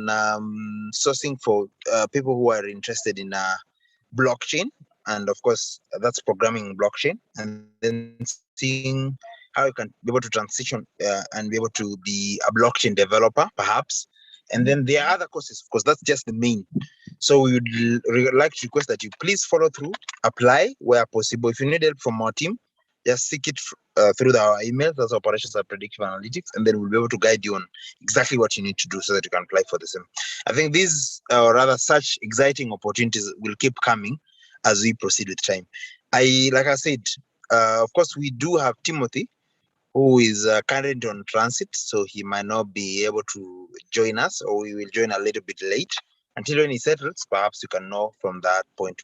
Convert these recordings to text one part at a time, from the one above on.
on sourcing for people who are interested in blockchain, and of course that's programming blockchain, and then seeing how you can be able to transition and be able to be a blockchain developer perhaps. And then there are other courses, of course, that's just the main. So we would like to request that you please follow through, apply where possible. If you need help from our team, just seek it through our email, that's operations at predictive analytics, and then we'll be able to guide you on exactly what you need to do so that you can apply for the same. I think these, or rather such exciting opportunities will keep coming as we proceed with time. Like I said, of course, we do have Timothy, who is currently on transit, so he might not be able to join us, or we will join a little bit late. Until when he settles, perhaps you can know from that point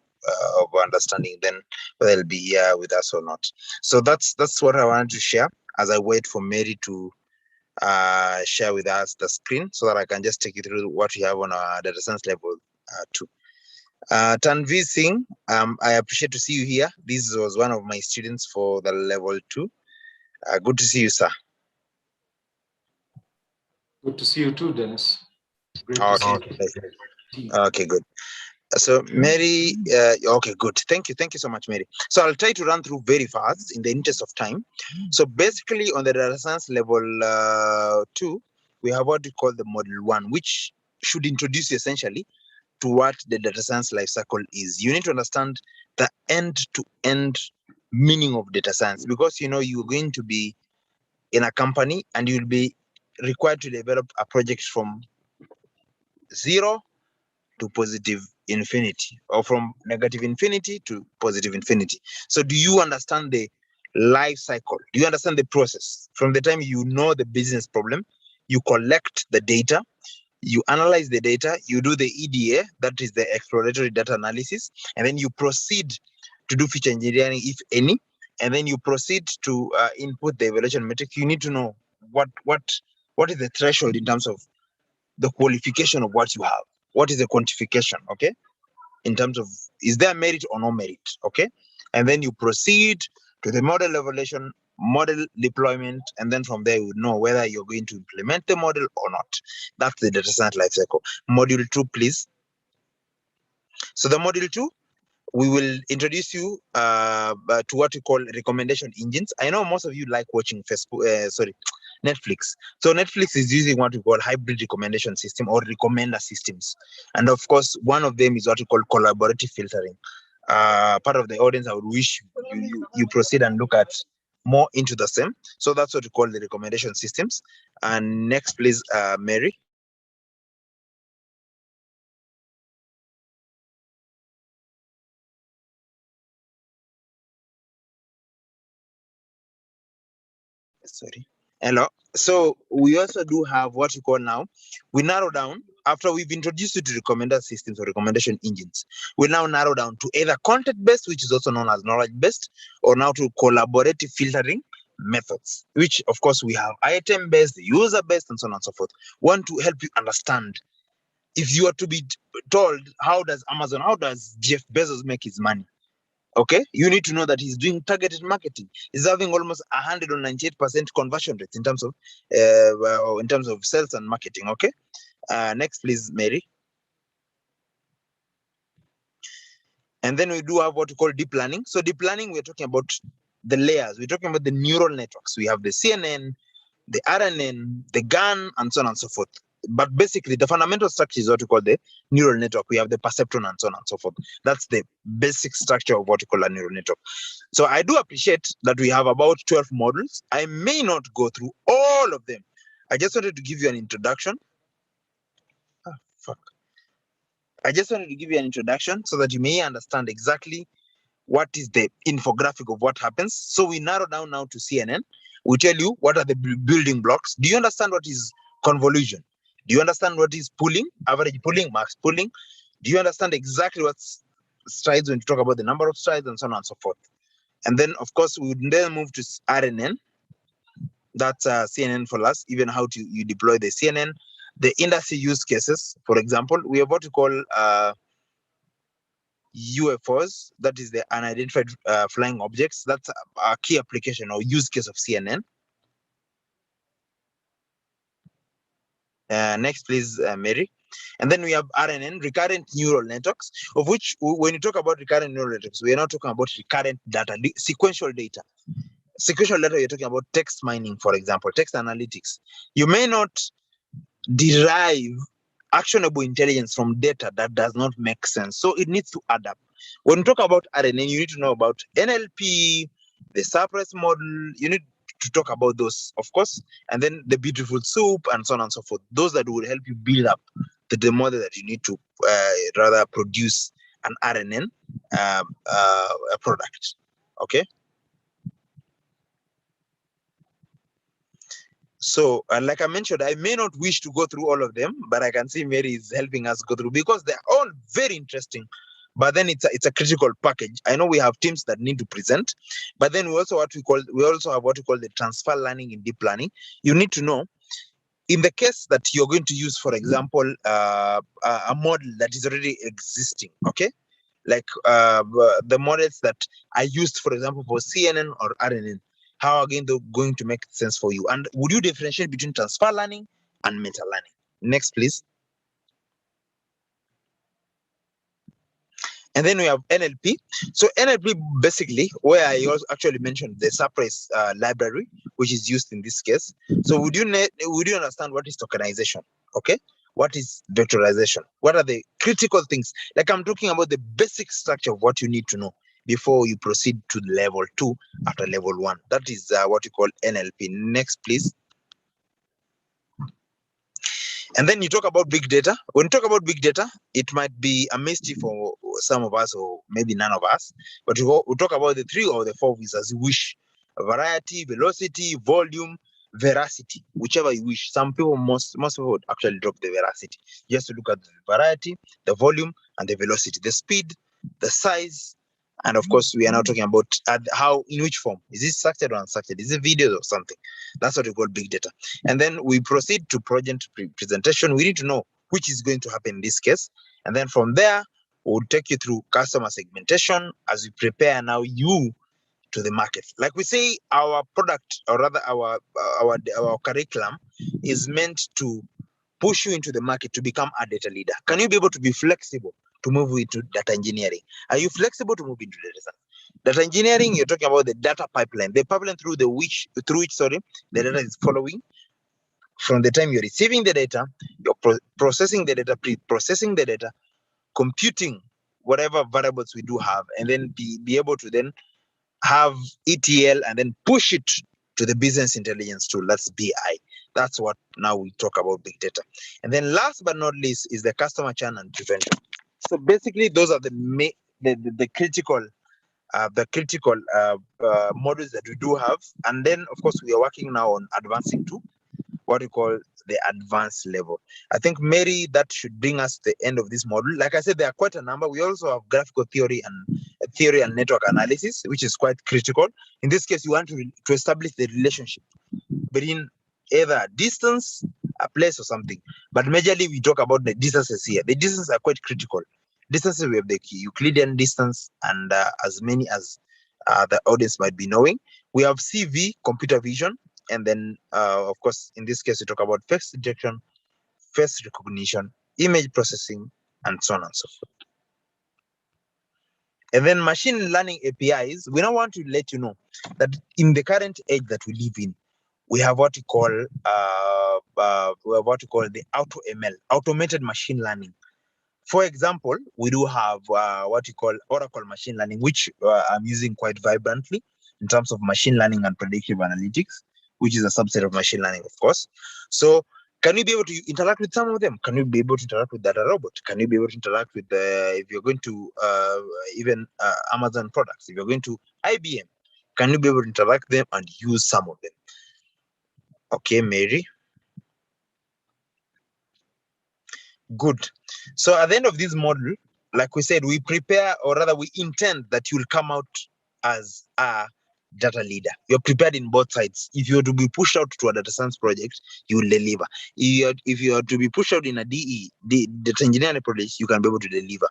of understanding then whether he'll be here with us or not. So that's what I wanted to share as I wait for Mary to share with us the screen so that I can just take you through what we have on our data science level 2. Tanvi Singh, I appreciate to see you here. This was one of my students for the level 2. Good to see you, sir. Good to see you too, Dennis. Great to see you. Okay, good. So Mary, okay, good. Thank you so much, Mary. So I'll try to run through very fast in the interest of time. So basically on the data science level 2, we have what we call the model 1, which should introduce you essentially to what the data science lifecycle is. You need to understand the end-to-end meaning of data science, because you're going to be in a company and you'll be required to develop a project from 0 to positive infinity, or from negative infinity to positive infinity. So do you understand the life cycle? Do you understand the process? From the time you know the business problem, you collect the data, you analyze the data, you do the EDA, that is the exploratory data analysis, and then you proceed to do feature engineering, if any, and then you proceed to input the evaluation metric. You need to know what is the threshold in terms of the qualification of what you have. What is the quantification, okay? In terms of, is there merit or no merit, okay? And then you proceed to the model evaluation, model deployment, and then from there you would know whether you're going to implement the model or not. That's the data science lifecycle. Module 2, please. So the module 2, we will introduce you to what we call recommendation engines. I know most of you like watching Netflix. So Netflix is using what we call hybrid recommendation system or recommender systems. And of course, one of them is what we call collaborative filtering. Part of the audience, I would wish you proceed and look at more into the same. So that's what we call the recommendation systems. And next, please, Mary. Sorry. Hello. So we also do have what we call now, we narrow down after we've introduced you to recommender systems or recommendation engines. We now narrow down to either content-based, which is also known as knowledge-based, or now to collaborative filtering methods, which of course we have item-based, user-based, and so on and so forth. Want to help you understand. If you are to be told, how does Jeff Bezos make his money? Okay, you need to know that he's doing targeted marketing. He's having almost 198% conversion rates in terms of sales and marketing. Okay, next, please, Mary. And then we do have what we call deep learning. So deep learning, we're talking about the layers. We're talking about the neural networks. We have the CNN, the RNN, the GAN, and so on and so forth. But basically, the fundamental structure is what we call the neural network. We have the perceptron and so on and so forth. That's the basic structure of what we call a neural network. So I do appreciate that we have about 12 models. I may not go through all of them. I just wanted to give you an introduction. I just wanted to give you an introduction so that you may understand exactly what is the infographic of what happens. So we narrow down now to CNN. We tell you what are the building blocks. Do you understand what is convolution? Do you understand what is pooling, average pooling, max pooling? Do you understand exactly what's strides when you talk about the number of strides and so on and so forth? And then, of course, we would then move to RNN. That's CNN for us, even how you deploy the CNN. The industry use cases, for example, we have what we call UFOs, that is the unidentified flying objects. That's a key application or use case of CNN. Next, please, Mary. And then we have RNN, recurrent neural networks, of which when you talk about recurrent neural networks, we are not talking about recurrent data, sequential data. Sequential data, you're talking about text mining, for example, text analytics. You may not derive actionable intelligence from data that does not make sense. So it needs to add up. When you talk about RNN, you need to know about NLP, the suppress model. You need to talk about those, of course, and then the beautiful soup and so on and so forth. Those that will help you build up the model that you need to rather produce an RNN product. Okay. So, like I mentioned, I may not wish to go through all of them, but I can see Mary is helping us go through because they're all very interesting. But then it's a critical package. I know we have teams that need to present, but then we also have what we call the transfer learning in deep learning. You need to know, in the case that you're going to use, for example, a model that is already existing, okay? Like the models that are used, for example, for CNN or RNN, how again they're going to make sense for you? And would you differentiate between transfer learning and meta learning? Next, please. And then we have NLP. So NLP, basically, where I also actually mentioned the suppress library, which is used in this case. So would you understand what is tokenization? Okay. What is vectorization? What are the critical things? Like I'm talking about the basic structure of what you need to know before you proceed to level 2 after level 1. That is what you call NLP. Next, please. And then you talk about big data. When you talk about big data, it might be a mystery for some of us or maybe none of us. But we talk about the 3 or the 4 V's as you wish: variety, velocity, volume, veracity, whichever you wish. Some people, most people would actually drop the veracity. You have to look at the variety, the volume, and the velocity, the speed, the size. And of course, we are now talking about how, in which form. Is this structured or unstructured? Is it videos or something? That's what we call big data. And then we proceed to project presentation. We need to know which is going to happen in this case. And then from there, we'll take you through customer segmentation as we prepare now you to the market. Like we say, our product, or rather our curriculum, is meant to push you into the market to become a data leader. Can you be able to be flexible to move into data engineering? Are you flexible to move into data science? Data engineering, you're talking about the data pipeline, the pipeline through which the data is following. From the time you're receiving the data, you're processing the data, pre-processing the data, computing whatever variables we do have, and then be able to then have ETL and then push it to the business intelligence tool. That's BI. That's what now we talk about big data. And then last but not least is the customer churn and prevention. So basically, those are the critical models that we do have. And then, of course, we are working now on advancing to what we call the advanced level. I think, Mary, that should bring us to the end of this module. Like I said, there are quite a number. We also have graphical theory and network analysis, which is quite critical. In this case, you want to establish the relationship between either distance, a place, or something. But majorly, we talk about the distances here. The distances are quite critical. Distances, we have the Euclidean distance, and as many as the audience might be knowing. We have CV, computer vision, and then, of course, in this case, we talk about face detection, face recognition, image processing, and so on and so forth. And then machine learning APIs, we now want to let you know that in the current age that we live in, we have what we call the auto ML, automated machine learning. For example, we do have what we call Oracle machine learning, which I'm using quite vibrantly in terms of machine learning and predictive analytics, which is a subset of machine learning, of course. So can you be able to interact with some of them? Can you be able to interact with Data Robot? Can you be able to interact with if you're going to even Amazon products, if you're going to IBM, can you be able to interact with them and use some of them? Okay, Mary. Good. So at the end of this module, like we said, we prepare, or rather we intend that you'll come out as a data leader. You're prepared in both sides. If you're to be pushed out to a data science project, you will deliver. If you are to be pushed out in a data engineering project, you can be able to deliver.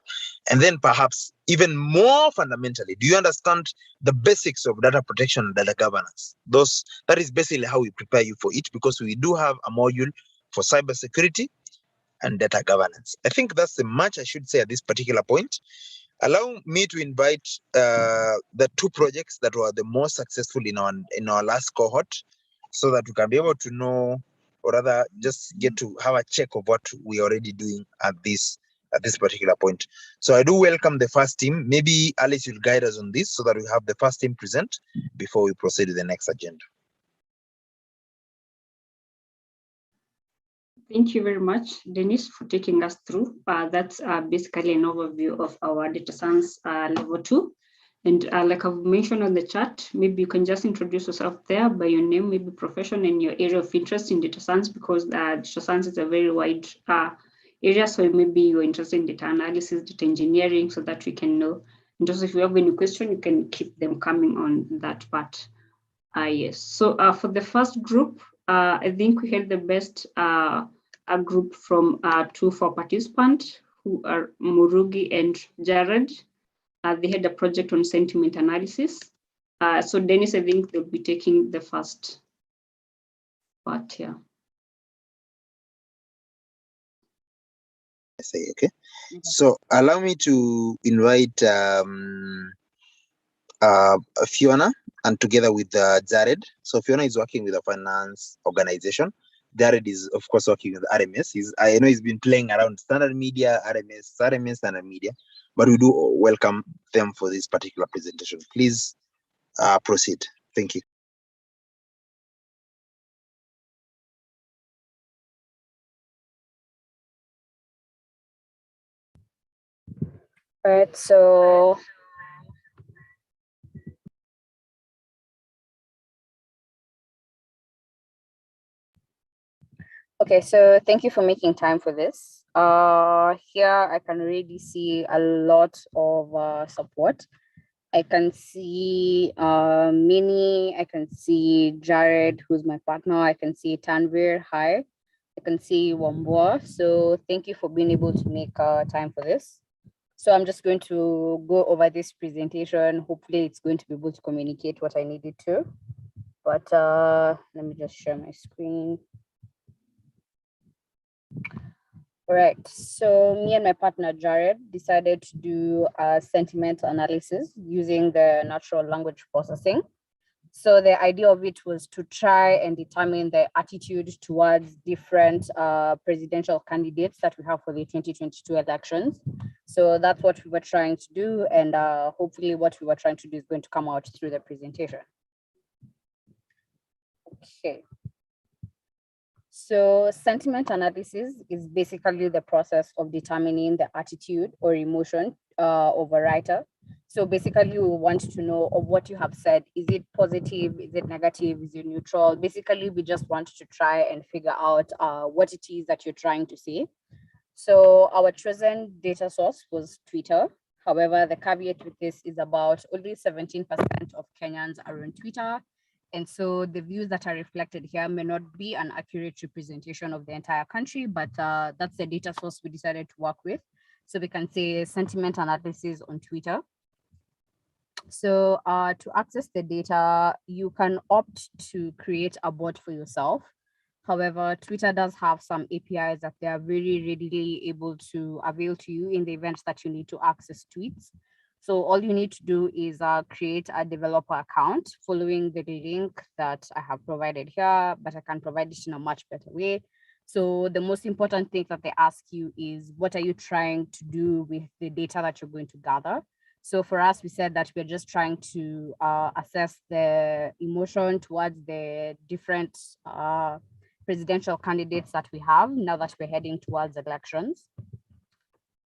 And then perhaps even more fundamentally, do you understand the basics of data protection and data governance? That is basically how we prepare you for it, because we do have a module for cybersecurity, and data governance. I think that's the much I should say at this particular point. Allow me to invite the two projects that were the most successful in our last cohort, so that we can be able to know, or rather just get to have a check of what we're already doing at this particular point. So I do welcome the first team. Maybe Alice will guide us on this so that we have the first team present before we proceed to the next agenda. Thank you very much, Dennis, for taking us through. That's basically an overview of our data science level 2. And like I've mentioned on the chat, maybe you can just introduce yourself there by your name, maybe profession and your area of interest in data science, because data science is a very wide area. So maybe you're interested in data analysis, data engineering, so that we can know. And also if you have any question, you can keep them coming on that part. Yes, so for the first group, I think we had the best a group from 2 4 participants who are Murugi and Jared. They had a project on sentiment analysis. So Dennis, I think they'll be taking the first part here. I say, okay. So allow me to invite Fiona, and together with Jared. So Fiona is working with a finance organization. Jared is, of course, working with RMS. I know he's been playing around standard media, RMS, standard media, but we do welcome them for this particular presentation. Please proceed. Thank you. All right, so okay, so thank you for making time for this. Here I can really see a lot of support. I can see Minnie, I can see Jared, who's my partner. I can see Tanvir, hi. I can see Wambua. So thank you for being able to make time for this. So I'm just going to go over this presentation. Hopefully it's going to be able to communicate what I needed to. But let me just share my screen. All right, so me and my partner Jared decided to do a sentimental analysis using the natural language processing. So the idea of it was to try and determine the attitude towards different presidential candidates that we have for the 2022 elections. So that's what we were trying to do, and hopefully what we were trying to do is going to come out through the presentation. Okay. So sentiment analysis is basically the process of determining the attitude or emotion of a writer. So basically we want to know of what you have said. Is it positive? Is it negative? Is it neutral? Basically, we just want to try and figure out what it is that you're trying to say. So our chosen data source was Twitter. However, the caveat with this is about only 17% of Kenyans are on Twitter. And so the views that are reflected here may not be an accurate representation of the entire country, but that's the data source we decided to work with. So we can say sentiment analysis on Twitter. So to access the data, you can opt to create a bot for yourself. However, Twitter does have some APIs that they are very readily able to avail to you in the event that you need to access tweets. So all you need to do is create a developer account following the link that I have provided here, but I can provide it in a much better way. So the most important thing that they ask you is, what are you trying to do with the data that you're going to gather? So for us, we said that we're just trying to assess the emotion towards the different presidential candidates that we have now that we're heading towards elections.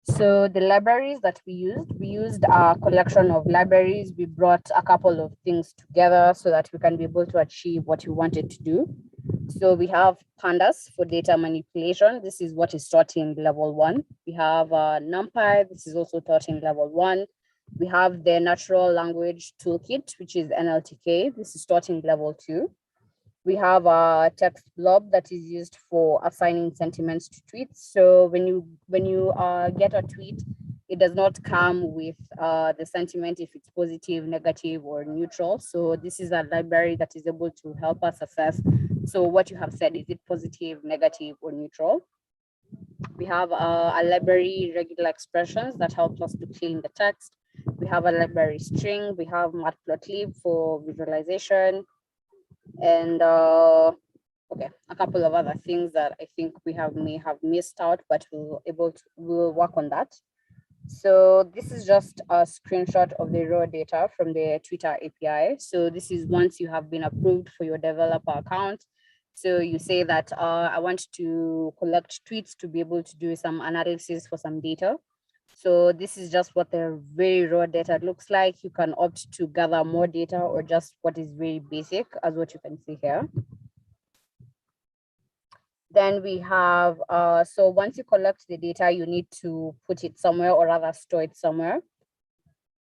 So the libraries that we used a collection of libraries. We brought a couple of things together so that we can be able to achieve what we wanted to do. So we have pandas for data manipulation. This is what is taught in level 1. We have NumPy. This is also taught in level 1. We have the natural language toolkit, which is NLTK. This is taught in level 2. We have a text blob that is used for assigning sentiments to tweets. So when you get a tweet, it does not come with the sentiment if it's positive, negative, or neutral. So this is a library that is able to help us assess. So what you have said, is it positive, negative, or neutral? We have a library regular expressions that helps us to clean the text. We have a library string. We have matplotlib for visualization, and okay, a couple of other things that I think we may have missed out, but we'll work on that. So this is just a screenshot of the raw data from the Twitter API. So this is once you have been approved for your developer account. So you say that I want to collect tweets to be able to do some analysis for some data. So this is just what the very raw data looks like. You can opt to gather more data or just what is very basic, as what you can see here. Then we have, so once you collect the data, you need to put it somewhere or rather store it somewhere.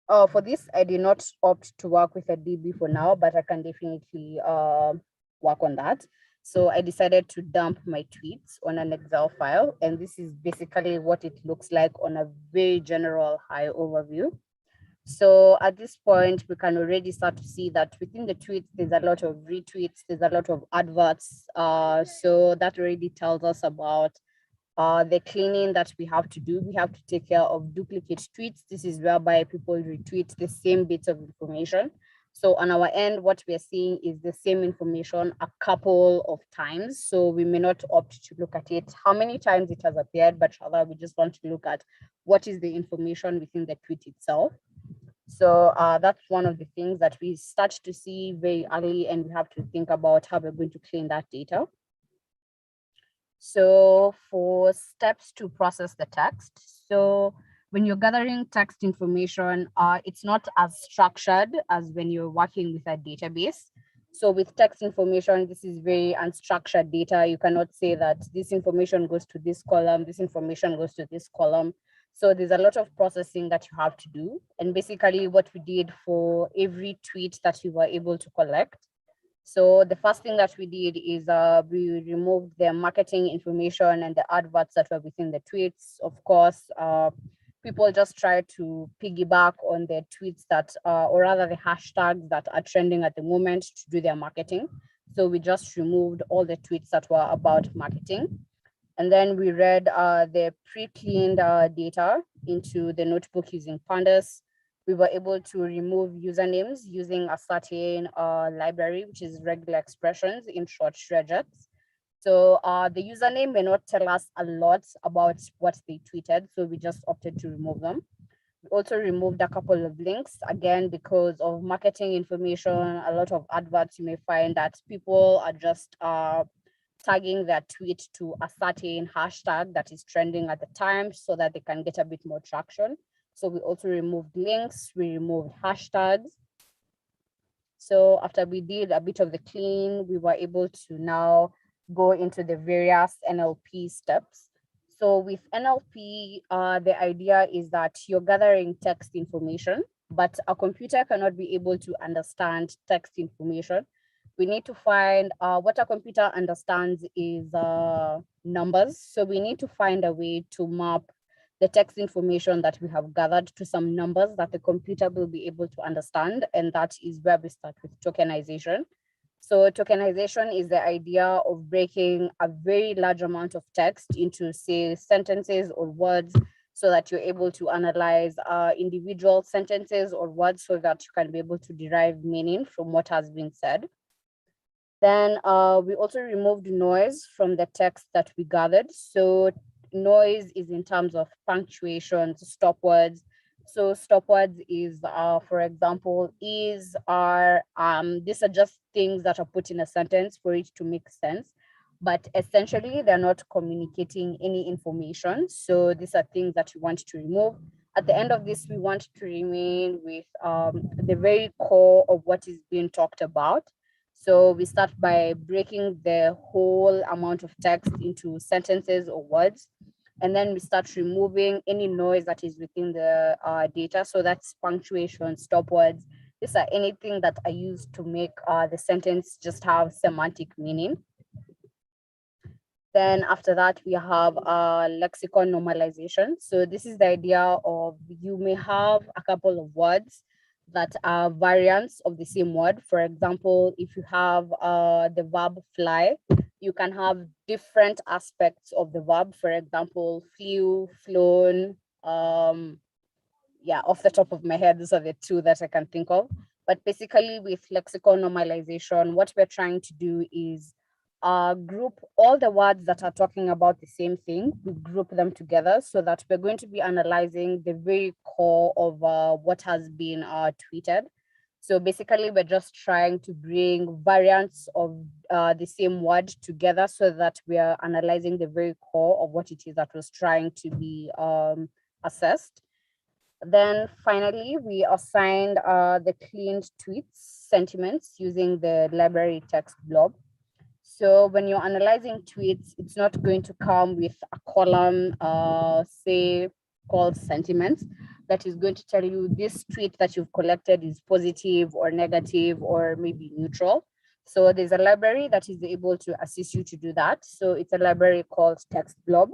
For this, I did not opt to work with a DB for now, but I can definitely work on that. So I decided to dump my tweets on an Excel file, and this is basically what it looks like on a very general high overview. So at this point, we can already start to see that within the tweets, there's a lot of retweets, there's a lot of adverts. So that already tells us about the cleaning that we have to do. We have to take care of duplicate tweets. This is whereby people retweet the same bits of information. So on our end, what we are seeing is the same information a couple of times. So we may not opt to look at it, how many times it has appeared, but rather we just want to look at what is the information within the tweet itself. So that's one of the things that we start to see very early, and we have to think about how we're going to clean that data. So for steps to process the text, so when you're gathering text information, it's not as structured as when you're working with a database. So with text information, this is very unstructured data. You cannot say that this information goes to this column, this information goes to this column. So there's a lot of processing that you have to do. And basically what we did for every tweet that you were able to collect. So the first thing that we did is we removed the marketing information and the adverts that were within the tweets. Of course, people just try to piggyback on the tweets that, or rather the hashtags that are trending at the moment to do their marketing. So we just removed all the tweets that were about marketing. And then we read the pre-cleaned data into the notebook using pandas. We were able to remove usernames using a certain library, which is regular expressions in short regex. So the username may not tell us a lot about what they tweeted, so we just opted to remove them. We also removed a couple of links, again, because of marketing information, a lot of adverts. You may find that people are just tagging their tweet to a certain hashtag that is trending at the time so that they can get a bit more traction. So we also removed links, we removed hashtags. So after we did a bit of the clean, we were able to now go into the various NLP steps. So with NLP, the idea is that you're gathering text information, but a computer cannot be able to understand text information. We need to find what a computer understands is numbers. So we need to find a way to map the text information that we have gathered to some numbers that the computer will be able to understand. And that is where we start with tokenization. So tokenization is the idea of breaking a very large amount of text into, say, sentences or words, so that you're able to analyze individual sentences or words so that you can be able to derive meaning from what has been said. Then we also removed noise from the text that we gathered. So noise is in terms of punctuations, stop words. So stop words is, for example, is, are, these are just things that are put in a sentence for it to make sense. But essentially, they're not communicating any information. So these are things that we want to remove. At the end of this, we want to remain with the very core of what is being talked about. So we start by breaking the whole amount of text into sentences or words. And then we start removing any noise that is within the data. So that's punctuation, stop words. These are anything that are used to make the sentence just have semantic meaning. Then after that, we have lexicon normalization. So this is the idea of, you may have a couple of words that are variants of the same word. For example, if you have the verb fly, you can have different aspects of the verb. For example, flew, flown. Yeah, off the top of my head, those are the two that I can think of. But basically with lexical normalization, what we're trying to do is group all the words that are talking about the same thing. We group them together so that we're going to be analyzing the very core of what has been tweeted. So basically, we're just trying to bring variants of the same word together so that we are analyzing the very core of what it is that was trying to be assessed. Then finally, we assigned the cleaned tweets sentiments using the library text blob. So when you're analyzing tweets, it's not going to come with a column, say, called sentiments, that is going to tell you this tweet that you've collected is positive or negative or maybe neutral. So there's a library that is able to assist you to do that. So it's a library called text blob.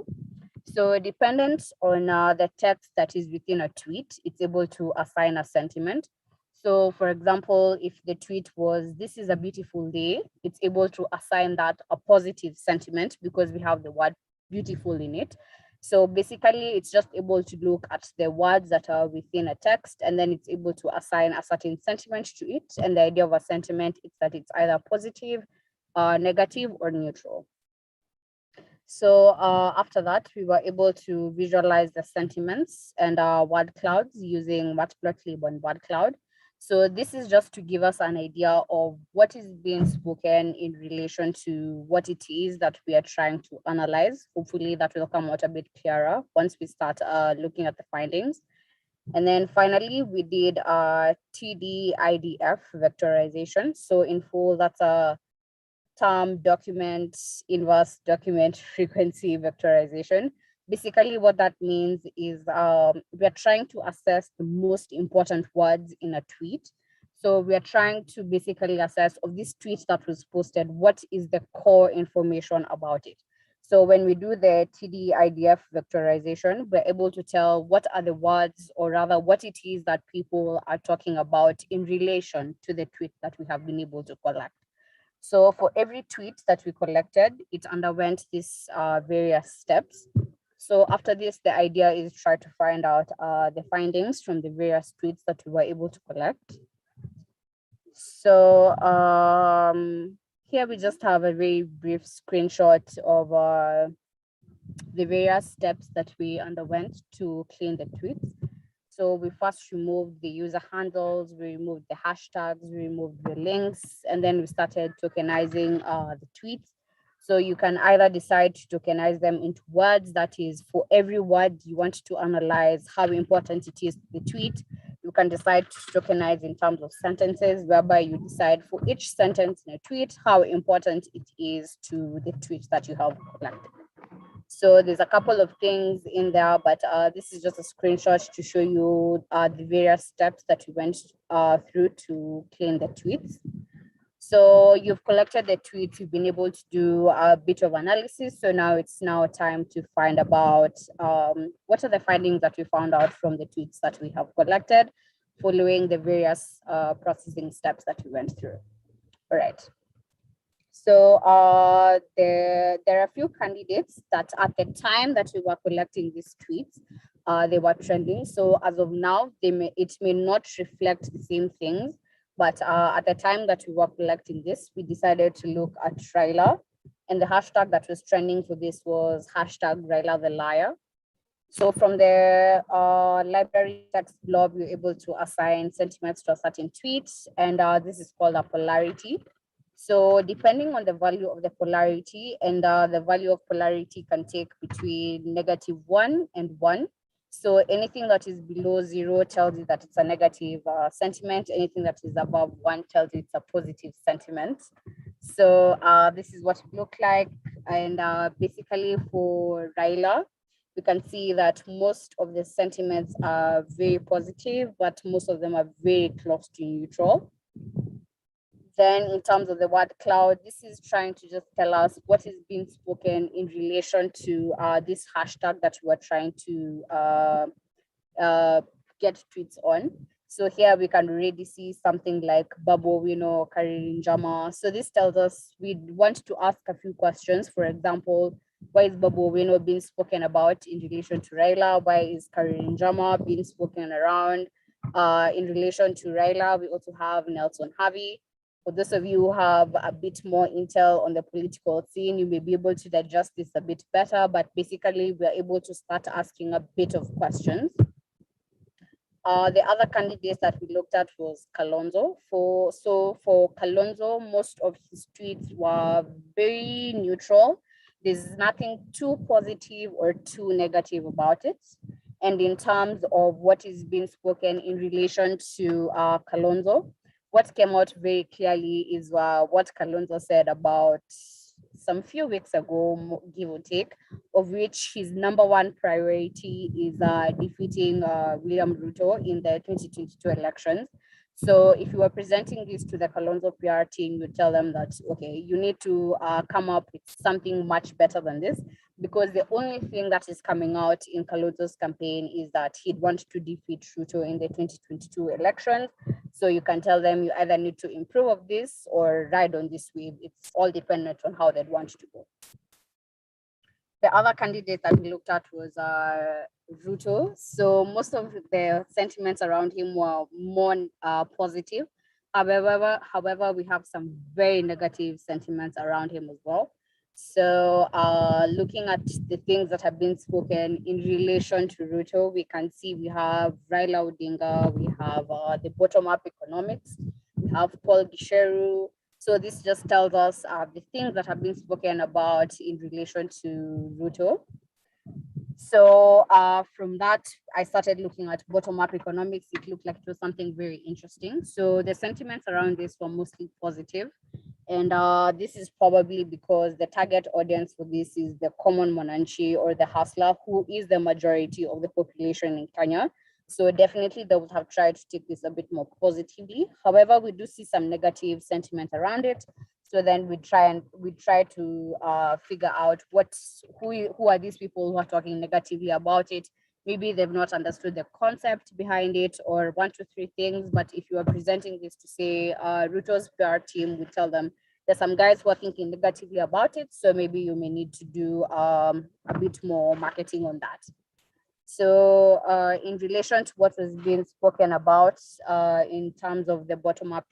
So dependent on the text that is within a tweet, it's able to assign a sentiment. So for example, if the tweet was, "This is a beautiful day," it's able to assign that a positive sentiment because we have the word beautiful in it. So basically, it's just able to look at the words that are within a text, and then it's able to assign a certain sentiment to it. And the idea of a sentiment is that it's either positive, negative, or neutral. So after that, we were able to visualize the sentiments and word clouds using Matplotlib on word cloud. So this is just to give us an idea of what is being spoken in relation to what it is that we are trying to analyze. Hopefully that will come out a bit clearer once we start looking at the findings. And then finally, we did TD-IDF vectorization. So in full, that's a term document inverse document frequency vectorization. Basically, what that means is we're trying to assess the most important words in a tweet. So we're trying to basically assess of this tweet that was posted, what is the core information about it. So when we do the TD-IDF vectorization, we're able to tell what are the words, or rather what it is that people are talking about in relation to the tweet that we have been able to collect. So for every tweet that we collected, it underwent these various steps. So after this, the idea is try to find out the findings from the various tweets that we were able to collect. So here we just have a very brief screenshot of the various steps that we underwent to clean the tweets. So we first removed the user handles, we removed the hashtags, we removed the links, and then we started tokenizing the tweets. So you can either decide to tokenize them into words, that is for every word you want to analyze how important it is to the tweet. You can decide to tokenize in terms of sentences, whereby you decide for each sentence in a tweet how important it is to the tweet that you have collected. So there's a couple of things in there, but this is just a screenshot to show you the various steps that we went through to clean the tweets. So you've collected the tweets, you've been able to do a bit of analysis. So now it's time to find about what are the findings that we found out from the tweets that we have collected following the various processing steps that we went through. All right. So there are a few candidates that at the time that we were collecting these tweets, they were trending. So as of now, it may not reflect the same things, but at the time that we were collecting this, we decided to look at Raila, and the hashtag that was trending for this was hashtag Raila the liar. So from the library text blob, you're able to assign sentiments to a certain tweet, and this is called a polarity. So depending on the value of the polarity, and the value of polarity can take between -1 and 1. So anything that is below 0 tells you that it's a negative sentiment. Anything that is above 1 tells you it's a positive sentiment. So this is what it looked like. And basically for Raila, we can see that most of the sentiments are very positive, but most of them are very close to neutral. Then in terms of the word cloud, this is trying to just tell us what is being spoken in relation to this hashtag that we are trying to get tweets on. So here we can already see something like Babu Wino, Karirinjama. So this tells us we want to ask a few questions. For example, why is Babu Wino being spoken about in relation to Raila? Why is Karirinjama being spoken around in relation to Raila? We also have Nelson Harvey. For those of you who have a bit more intel on the political scene, you may be able to digest this a bit better, but basically we're able to start asking a bit of questions. The other candidates that we looked at was Kalonzo. For Kalonzo, most of his tweets were very neutral. There's nothing too positive or too negative about it. And in terms of what is being spoken in relation to Kalonzo, what came out very clearly is what Kalonzo said about some few weeks ago, give or take, of which his number one priority is defeating William Ruto in the 2022 elections. So if you are presenting this to the Kalonzo PR team, you tell them that, okay, you need to come up with something much better than this, because the only thing that is coming out in Kalonzo's campaign is that he'd want to defeat Ruto in the 2022 elections. So you can tell them you either need to improve of this or ride on this wave. It's all dependent on how they'd want to go. The other candidate that we looked at was Ruto. So most of the sentiments around him were more positive. However, we have some very negative sentiments around him as well. So looking at the things that have been spoken in relation to Ruto, we can see we have Raila Odinga, we have the bottom-up economics, we have Paul Gisheru. So this just tells us the things that have been spoken about in relation to Ruto. So from that, I started looking at bottom-up economics. It looked like it was something very interesting. So the sentiments around this were mostly positive. And this is probably because the target audience for this is the common Mwananchi or the hustler, who is the majority of the population in Kenya. So definitely they would have tried to take this a bit more positively. However, we do see some negative sentiment around it. So then we try to figure out who are these people who are talking negatively about it. Maybe they've not understood the concept behind it, or 1, 2, 3 things. But if you are presenting this to say Ruto's PR team, we tell them there's some guys who are thinking negatively about it. So maybe you may need to do a bit more marketing on that. So in relation to what was being spoken about in terms of the bottom-up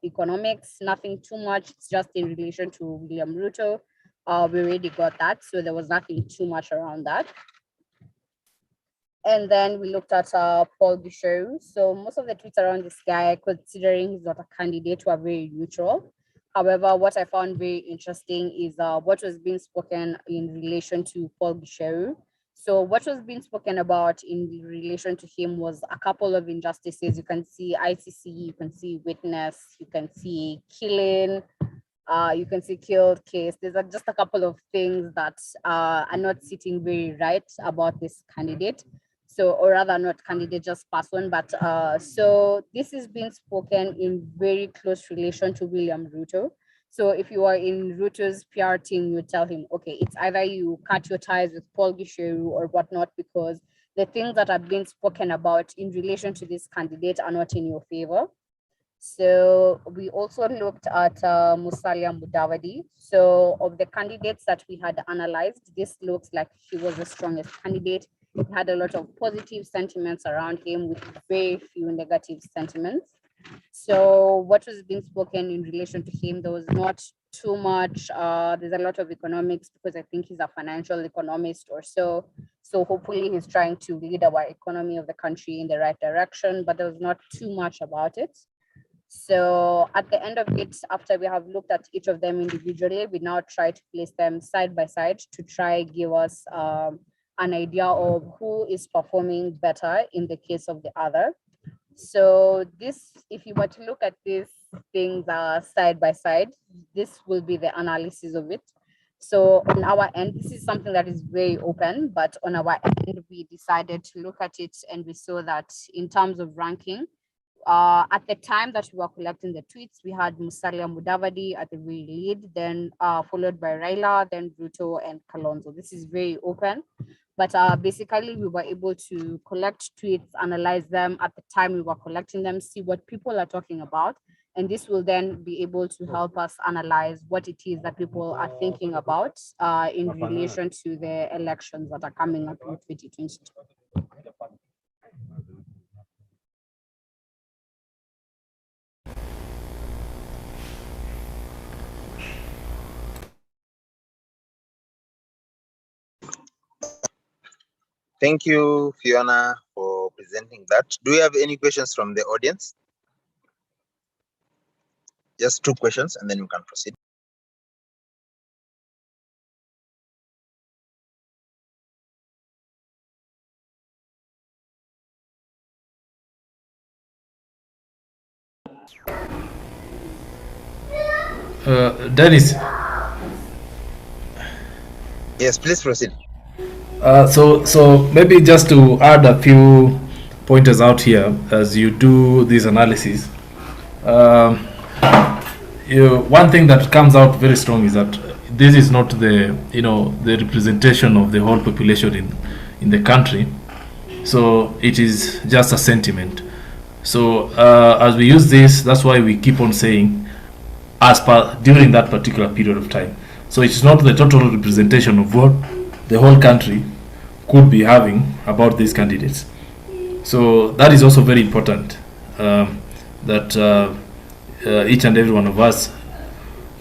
economics, nothing too much. It's just in relation to William Ruto. We already got that. So there was nothing too much around that. And then we looked at Paul Gisheru. So most of the tweets around this guy, considering he's not a candidate, were very neutral. However, what I found very interesting is what was being spoken in relation to Paul Gisheru. So what was being spoken about in relation to him was a couple of injustices. You can see ICC, you can see witness, you can see killing, you can see killed case. There's just a couple of things that are not sitting very right about this candidate. So, or rather not candidate, just person, but so this is being spoken in very close relation to William Ruto. So if you are in Ruto's PR team, you tell him, okay, it's either you cut your ties with Paul Gisheru or whatnot, because the things that are being spoken about in relation to this candidate are not in your favor. So we also looked at Musalia Mudavadi. So of the candidates that we had analyzed, this looks like he was the strongest candidate. He had a lot of positive sentiments around him with very few negative sentiments. So what was being spoken in relation to him, there was not too much. There's a lot of economics, because I think he's a financial economist or so. So hopefully he's trying to lead our economy of the country in the right direction, but there was not too much about it. So at the end of it, after we have looked at each of them individually, we now try to place them side by side to try give us an idea of who is performing better in the case of the other. So this, if you were to look at these things side by side, this will be the analysis of it. So on our end, this is something that is very open, but on our end, we decided to look at it, and we saw that in terms of ranking, at the time that we were collecting the tweets, we had Musalia Mudavadi at the very lead, then followed by Raila, then Ruto and Kalonzo. This is very open. But basically, we were able to collect tweets, analyze them at the time we were collecting them, see what people are talking about. And this will then be able to help us analyze what it is that people are thinking about in relation to the elections that are coming up in 2022. Thank you, Fiona, for presenting that. Do we have any questions from the audience? Just 2 questions, and then we can proceed. Dennis. Yes, please proceed. So maybe just to add a few pointers out here as you do this analysis. One thing that comes out very strong is that this is not the the representation of the whole population in the country. So it is just a sentiment. So as we use this, that's why we keep on saying as per during that particular period of time. So it's not the total representation of what the whole country could be having about these candidates. So that is also very important, that each and every one of us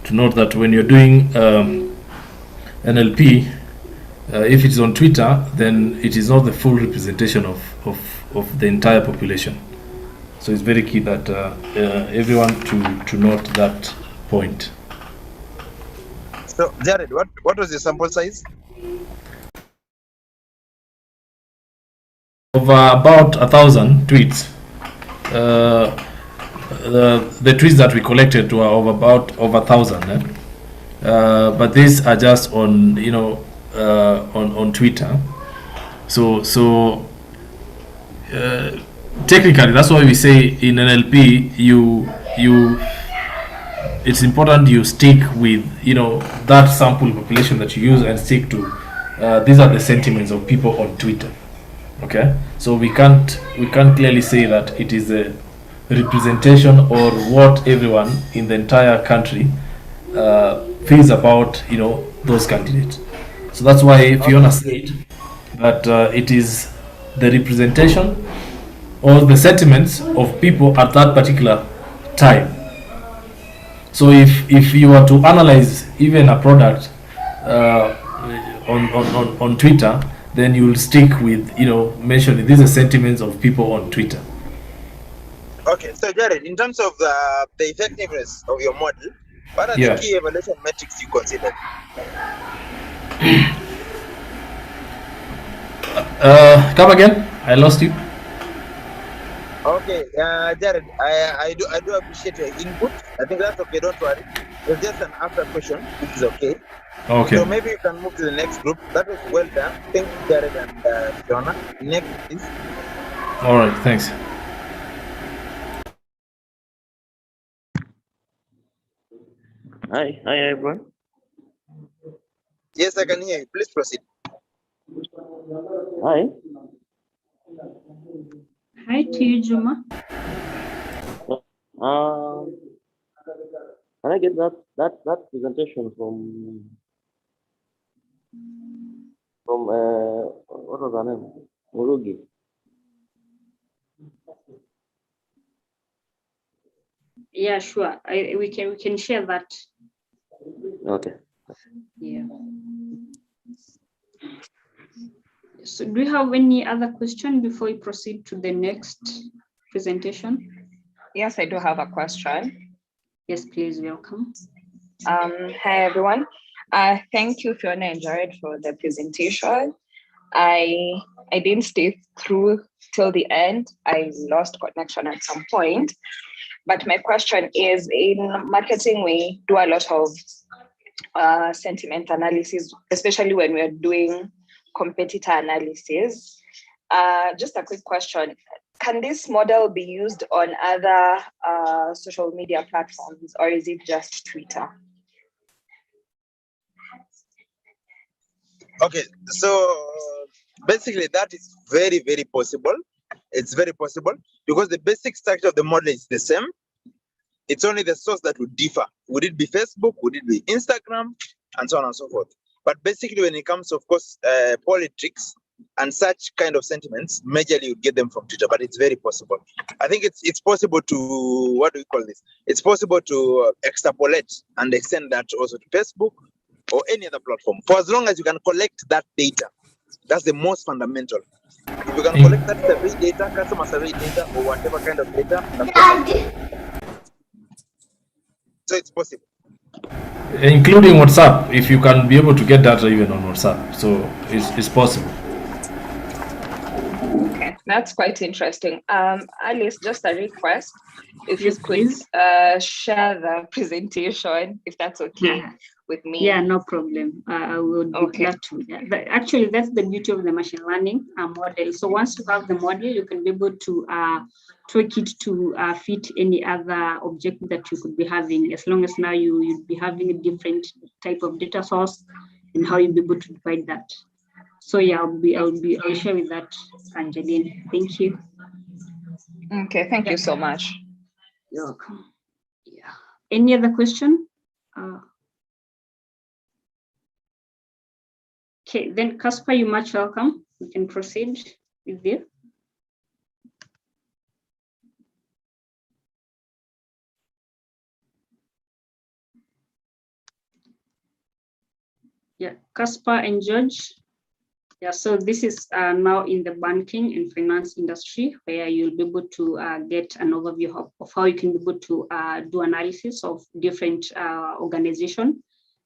to note that when you're doing NLP, if it's on Twitter, then it is not the full representation of the entire population. So it's very key that everyone to note that point. So, Jared, what was your sample size? Over about 1,000 tweets. The tweets that we collected were of about over 1,000. But these are just on on Twitter. So technically, that's why we say in NLP it's important you stick with that sample population that you use and stick to these are the sentiments of people on Twitter. Okay, so we can't clearly say that it is a representation or what everyone in the entire country feels about those candidates. So that's why Fiona said that it is the representation or the sentiments of people at that particular time. So if you were to analyze even a product on Twitter, then you will stick with mentioning these are sentiments of people on Twitter. Okay, so Jared, in terms of the effectiveness of your model, what are the key evaluation metrics you consider? Come again? I lost you. Okay, Jared, I do appreciate your input. I think that's okay. Don't worry. It's just an after question, which is okay. Okay. So maybe you can move to the next group. That was well done. Thank you, Jared and Fiona. Next, please. All right. Thanks. Hi everyone. Yes, I can hear you. Please proceed. Hi. Hi to you, Juma. Can I get that presentation from what was her name? Murugi. Yeah, sure. We can share that. Okay. Yeah. So do you have any other question before we proceed to the next presentation? Yes, I do have a question. Yes, please, welcome. Hi, everyone. Thank you, Fiona and Jared, for the presentation. I didn't stay through till the end. I lost connection at some point. But my question is, in marketing, we do a lot of sentiment analysis, especially when we're doing competitor analysis. Just a quick question. Can this model be used on other social media platforms, or is it just Twitter? Okay, so Basically, that is very, very possible. It's very possible because the basic structure of the model is the same. It's only the source that would differ. Would it be Facebook? Would it be Instagram? And so on and so forth. But basically, when it comes, of course, politics and such kind of sentiments, majorly you get them from Twitter, but it's very possible. I think it's possible to, what do we call this? It's possible to extrapolate and extend that also to Facebook or any other platform, for as long as you can collect that data. That's the most fundamental. If you can collect that survey data, customer survey data, or whatever kind of data, so it's possible. Including WhatsApp, if you can be able to get data even on WhatsApp, so it's possible. Okay, that's quite interesting. Alice, just a request. If Yes, you could please. share the presentation, if that's okay with me. Yeah, no problem. I would be glad to. Yeah. Actually, that's the beauty of the machine learning model. So once you have the model, you can be able to tweak it to fit any other objective that you could be having, as long as now you'd be having a different type of data source and how you'll be able to divide that. So yeah, I'll share with that, Angeline. Thank you. Okay, thank you so much. You're welcome. Yeah. Any other question? Okay, then Caspar, you're much welcome. We can proceed with you. Yeah, Caspar and George. Yeah, so this is now in the banking and finance industry, where you'll be able to get an overview of how you can be able to do analysis of different organizations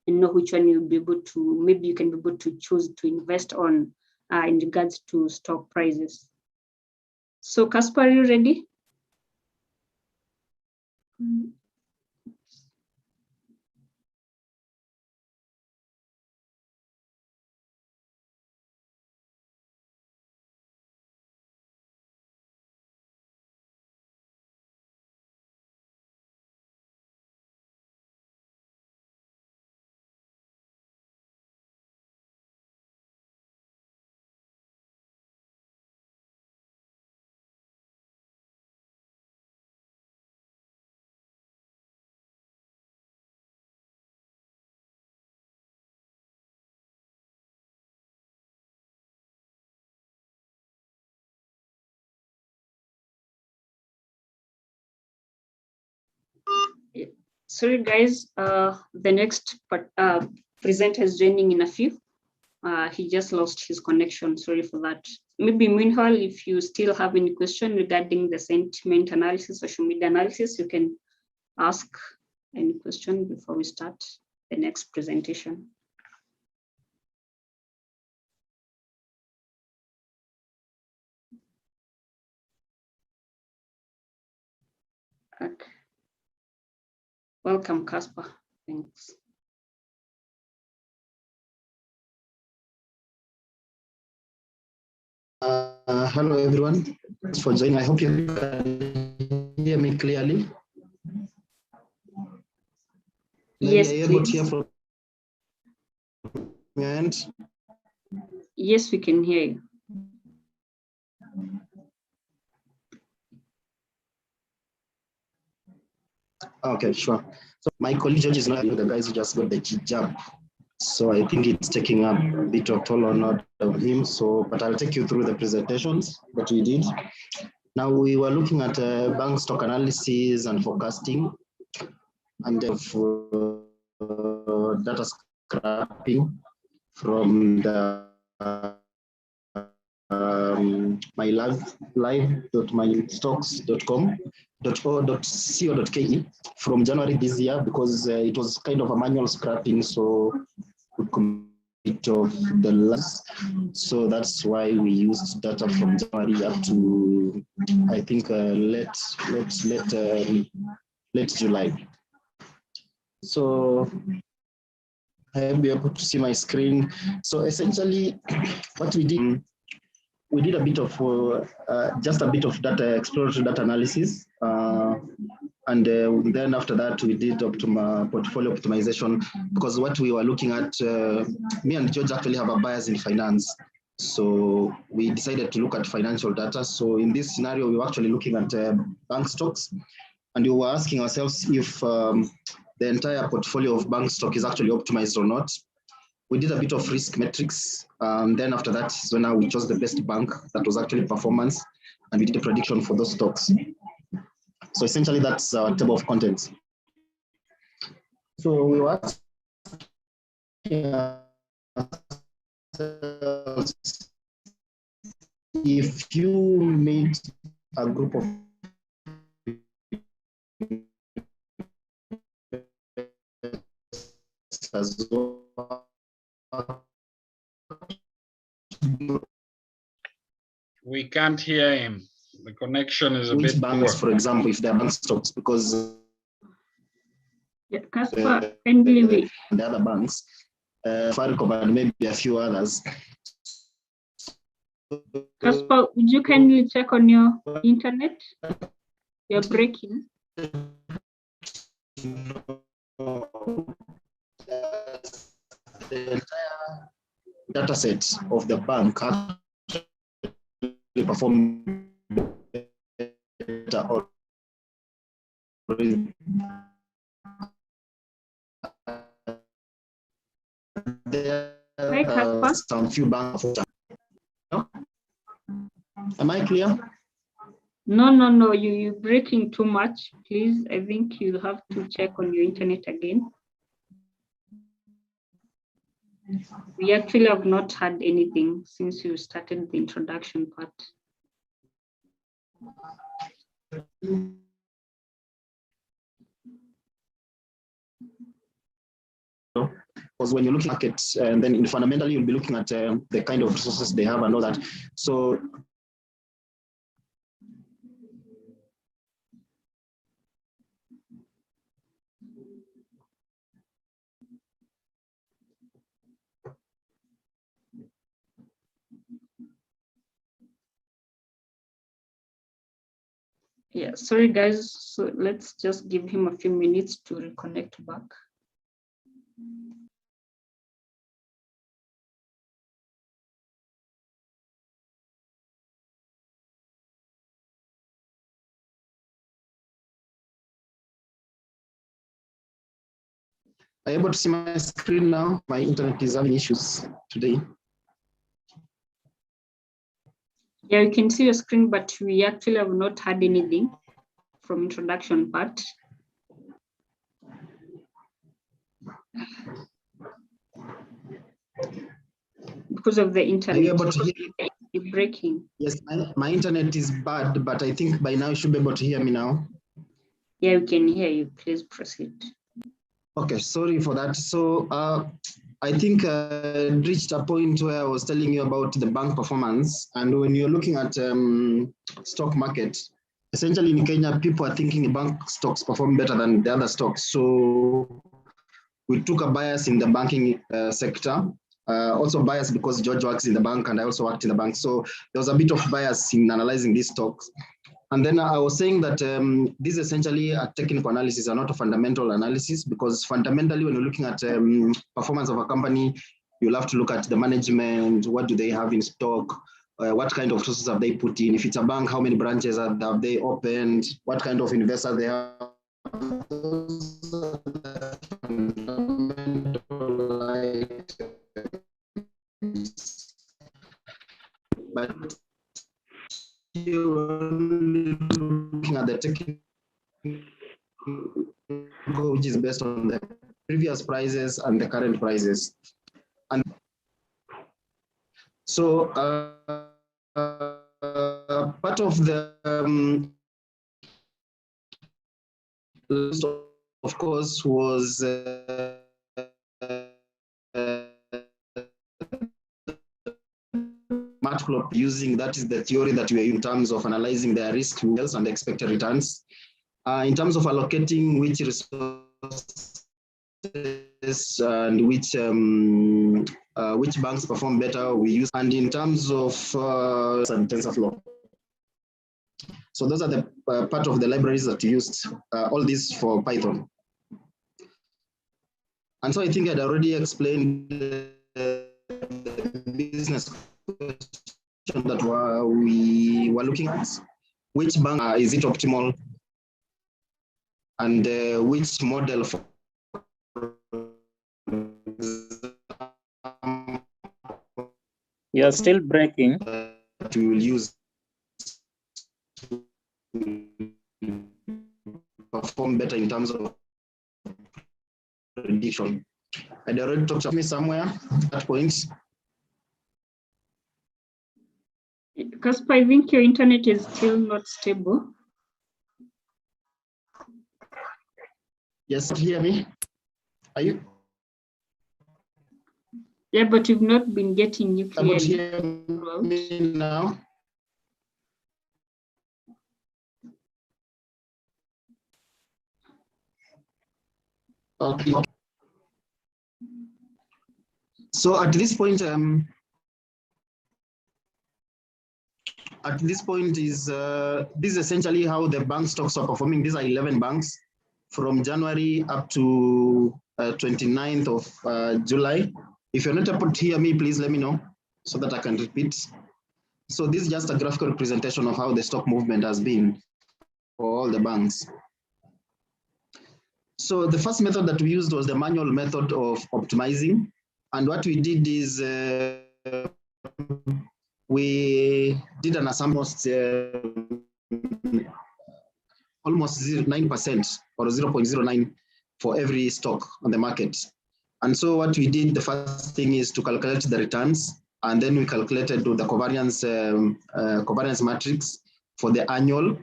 and know which one you'll be able to, maybe you can be able to choose to invest on in regards to stock prices. So Caspar, are you ready? Sorry guys, the next presenter is joining in a few. He just lost his connection, sorry for that. Maybe meanwhile, if you still have any question regarding the sentiment analysis, social media analysis, you can ask any question before we start the next presentation. Okay. Welcome, Caspar. Thanks. Hello, everyone. Thanks for joining. I hope you can hear me clearly. Yes, are you able to hear from my end? Yes, we can hear you. Okay, sure. So my colleague George is not the guys who just got the jab. So I think it's taking up a bit of toll on him. So, but I'll take you through the presentations that we did. Now we were looking at bank stock analysis and forecasting, and data scrapping from the mylive.mystocks.co.ke from January this year, because it was kind of a manual scrapping, so we complete of the last. So that's why we used data from January up to, I think, late July. So I'll be able to see my screen. So essentially, what we did a bit of just a bit of data, exploratory data analysis, and then after that we did portfolio optimization, because what we were looking at, me and George actually have a bias in finance. So we decided to look at financial data. So in this scenario, we were actually looking at bank stocks, and we were asking ourselves if the entire portfolio of bank stock is actually optimized or not. We did a bit of risk metrics. Then after that, so now we chose the best bank that was actually performance, and we did a prediction for those stocks. So essentially, that's our table of contents. So we were asking if you made a group of We can't hear him. The connection is a which bit banks, poor. for example, if they're bank stocks, because Casper, kindly the other banks, Faricom and maybe a few others. Casper, would you kindly check on your internet? You're breaking. The entire data set of the bank actually perform better or there are some few banks. Am I clear? No, you're breaking too much. Please, I think you have to check on your internet again. We actually have not had anything since you started the introduction part. Because when you look at it, and then fundamentally you'll be looking at the kind of resources they have and all that. So yeah, sorry guys, so let's just give him a few minutes to reconnect back. are you able to see my screen now? My internet is having issues today. Yeah, you can see your screen, but we actually have not had anything from introduction part. Because of the internet. Are you able to hear? You're breaking. Yes, my internet is bad, but I think by now you should be able to hear me now. Yeah, we can hear you. Please proceed. Okay, sorry for that. So I think I reached a point where I was telling you about the bank performance. And when you're looking at stock market, essentially in Kenya, people are thinking bank stocks perform better than the other stocks. So we took a bias in the banking sector. Also bias because George works in the bank and I also worked in the bank. So there was a bit of bias in analyzing these stocks. And then I was saying that this is essentially a technical analysis and not a fundamental analysis, because fundamentally when you're looking at performance of a company, you'll have to look at the management, what do they have in stock, what kind of resources have they put in. If it's a bank, how many branches have they opened, what kind of investors they have. But you're looking at the technical, which is based on the previous prices and the current prices. And so part of the list, of course, was Matplotlib using, that is the theory that we are in terms of analyzing their risk and the expected returns. In terms of allocating which resources and which banks perform better, we use, and in terms of TensorFlow. So those are the part of the libraries that we used, all this for Python. And so I think I'd already explained the business that we were looking at. Which bank is it optimal, and which model for You're still breaking. That we will use to perform better in terms of prediction. I already talked to me somewhere at that point. Casper, I think your internet is still not stable. Yes, hear me? Are you? Yeah, but you've not been getting you clearly. Hear me now? Okay. So at this point, is this is essentially how the bank stocks are performing. These are 11 banks from January up to 29th of July. If you're not able to hear me, please let me know so that I can repeat. So this is just a graphical representation of how the stock movement has been for all the banks. So the first method that we used was the manual method of optimizing. And what we did is we did an assumption almost 9% or 0.09 for every stock on the market. And so what we did, the first thing is to calculate the returns, and then we calculated the covariance matrix for the annual.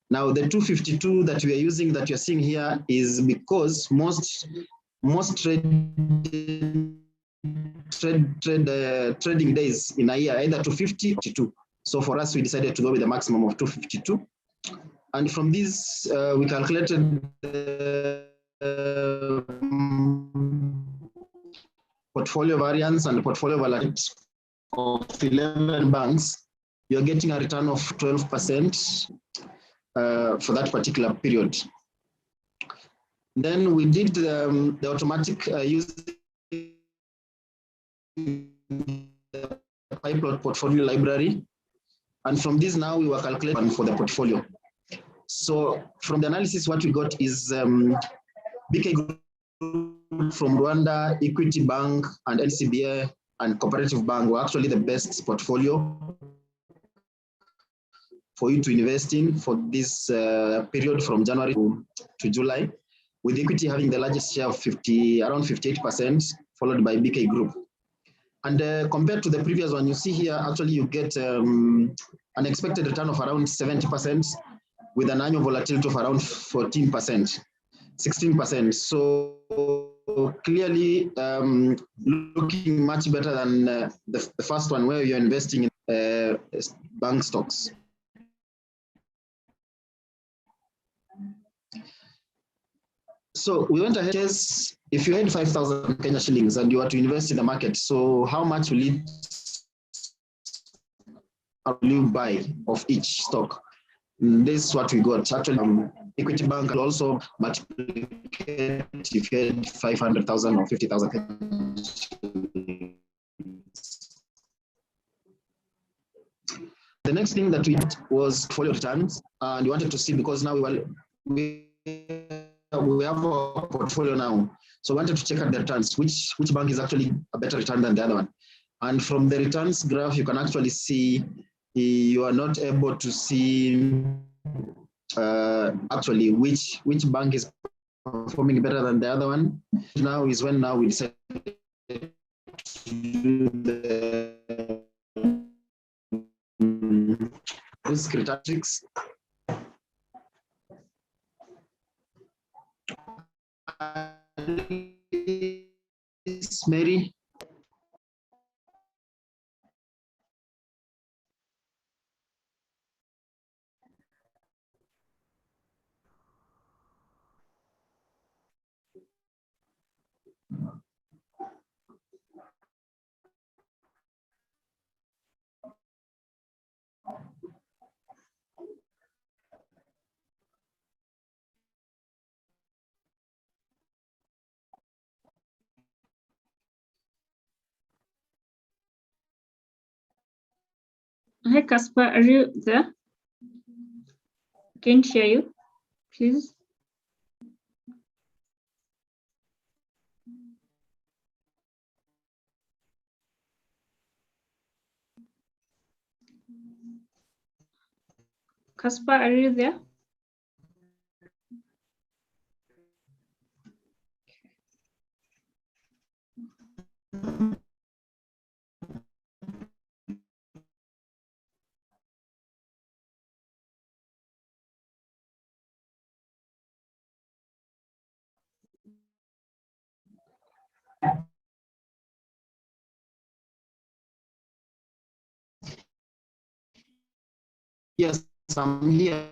Now the 252 that we are using, that you're seeing here, is because most trading days in a year, either 250 or 252. So for us, we decided to go with a maximum of 252. And from this, we calculated the portfolio variance and portfolio volatility of 11 banks. You're getting a return of 12% for that particular period. Then we did the automatic using the PyPlot portfolio library. And from this now we were calculating for the portfolio. So from the analysis, what we got is BK Group from Rwanda, Equity Bank, and NCBA and Cooperative Bank were actually the best portfolio for you to invest in for this period from January to July, with Equity having the largest share of around 58%, followed by BK Group. And compared to the previous one, you see here, actually you get an expected return of around 70% with an annual volatility of around 14%, 16%. So clearly looking much better than the first one where you're investing in bank stocks. So we went ahead, if you had 5,000 Kenya shillings and you were to invest in the market, so how much will you buy of each stock? This is what we got. Actually, Equity Bank will also multiplicate if you had 500,000 or 50,000. The next thing that we did was portfolio returns, and we wanted to see, because now we have a portfolio now, so we wanted to check out the returns, which bank is actually a better return than the other one. And from the returns graph, you can actually see you are not able to see actually which bank is performing better than the other one. Now is when we decided to do the risk return matrix. Mary. Hi, Casper, are you there? Can't hear you, please. Casper, are you there? Yes, I'm here.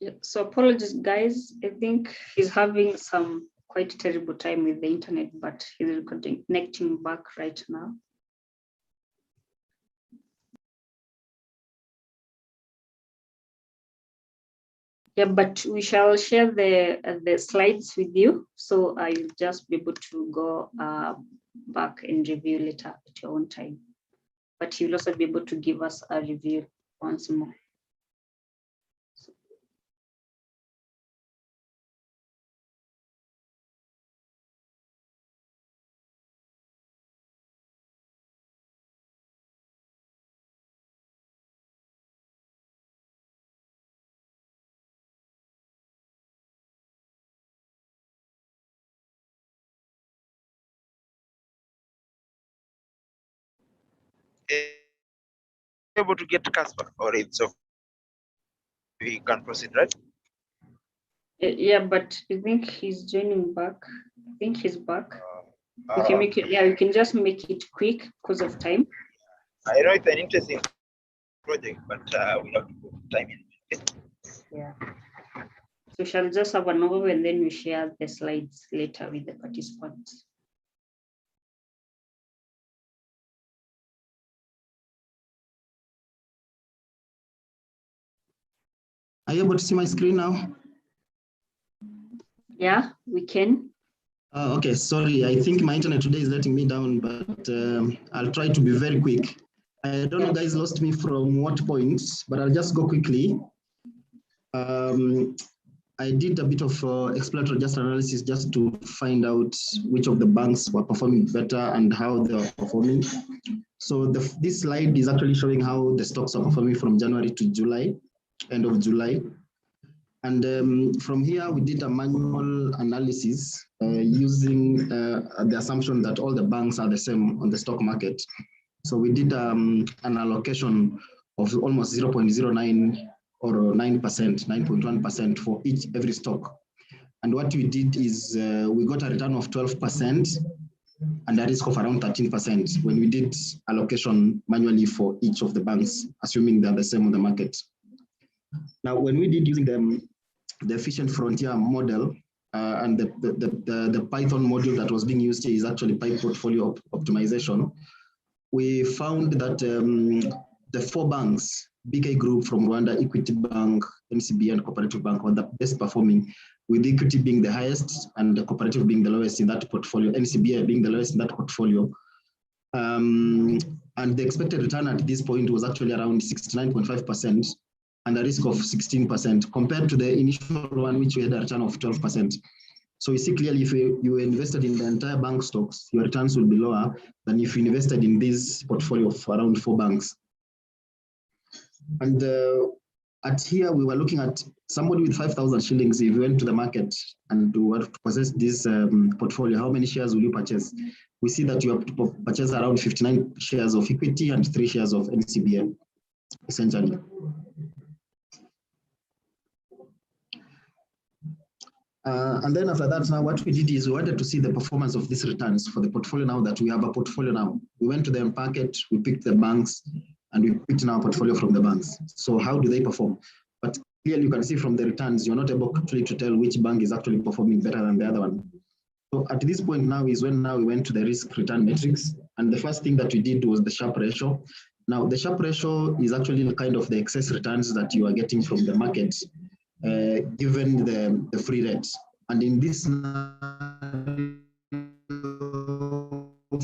Yeah, so apologies, guys. I think he's having some quite terrible time with the internet, but he's connecting back right now. Yeah, but we shall share the slides with you, so you'll just be able to go back and review later at your own time. But you'll also be able to give us a review once more. Able to get Casper, or it's so we can proceed, right? Yeah, but I think he's joining back. I think he's back. We can make it. Yeah, we can just make it quick because of time. I know it's an interesting project, but we have to put time in. Yeah. So we shall just have an overview and then we share the slides later with the participants. Are you able to see my screen now? Yeah, we can. Okay, sorry. I think my internet today is letting me down, but I'll try to be very quick. I don't know, guys lost me from what points, but I'll just go quickly. I did a bit of exploratory just analysis just to find out which of the banks were performing better and how they are performing. So this slide is actually showing how the stocks are performing from January to July, end of July. And from here, we did a manual analysis using the assumption that all the banks are the same on the stock market. So we did an allocation of almost 0.09 or 9%, 9.1% for every stock. And what we did is we got a return of 12% and a risk of around 13% when we did allocation manually for each of the banks, assuming they're the same on the market. Now, when we did using the efficient frontier model and the Python module that was being used here is actually Pipe Portfolio Optimization, we found that the 4 banks, BK Group from Rwanda, Equity Bank, NCB, and Cooperative Bank were the best performing, with Equity being the highest and the Cooperative being the lowest in that portfolio, NCB being the lowest in that portfolio. And the expected return at this point was actually around 69.5% and a risk of 16% compared to the initial one, which we had a return of 12%. So you see clearly if you invested in the entire bank stocks, your returns will be lower than if you invested in this portfolio of around 4 banks. And at here, we were looking at somebody with 5,000 shillings. If you went to the market and to want to possess this portfolio, how many shares will you purchase? We see that you have to purchase around 59 shares of equity and 3 shares of NCBA, essentially. And then after that, now what we did is we wanted to see the performance of these returns for the portfolio now that we have a portfolio now. We went to the market, we picked the banks, and we picked in our portfolio from the banks. So how do they perform? But clearly you can see from the returns, you're not able actually to tell which bank is actually performing better than the other one. So at this point now is when now we went to the risk return metrics. And the first thing that we did was the Sharpe ratio. Now the Sharpe ratio is actually kind of the excess returns that you are getting from the market, given the free rates. And in this,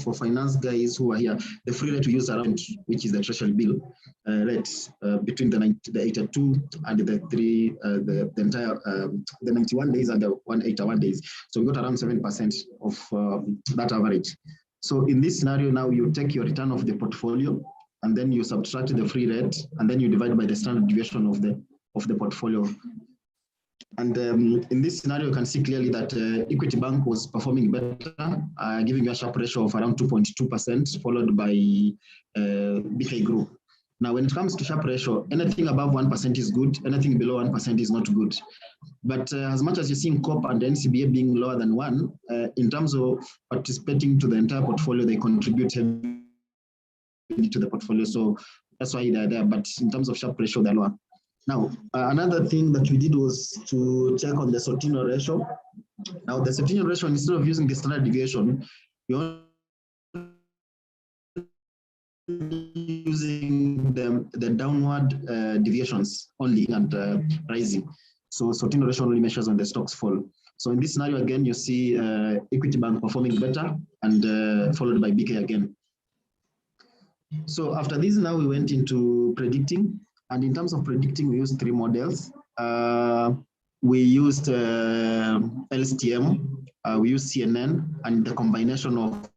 for finance guys who are here, the free rate we use around, which is the treasury bill rate, between the 82 and the entire the 91 days and the 181 days. So we got around 7% of that average. So in this scenario now, you take your return of the portfolio, and then you subtract the free rate, and then you divide by the standard deviation of the portfolio. And in this scenario, you can see clearly that Equity Bank was performing better, giving you a Sharpe ratio of around 2.2%, followed by BK Group. Now, when it comes to Sharpe ratio, anything above 1% is good, anything below 1% is not good. But as much as you're seeing COP and NCBA being lower than 1, in terms of participating to the entire portfolio, they contribute heavily to the portfolio. So that's why they're there. But in terms of Sharpe ratio, they're lower. Now, another thing that we did was to check on the Sortino ratio. Now, the Sortino ratio, instead of using the standard deviation, you're using the downward deviations only and rising. So Sortino ratio only measures when the stocks fall. So in this scenario, again, you see Equity Bank performing better and followed by BK again. So after this, now we went into predicting. And in terms of predicting, we used 3 models. We used LSTM, we used CNN, and the combination of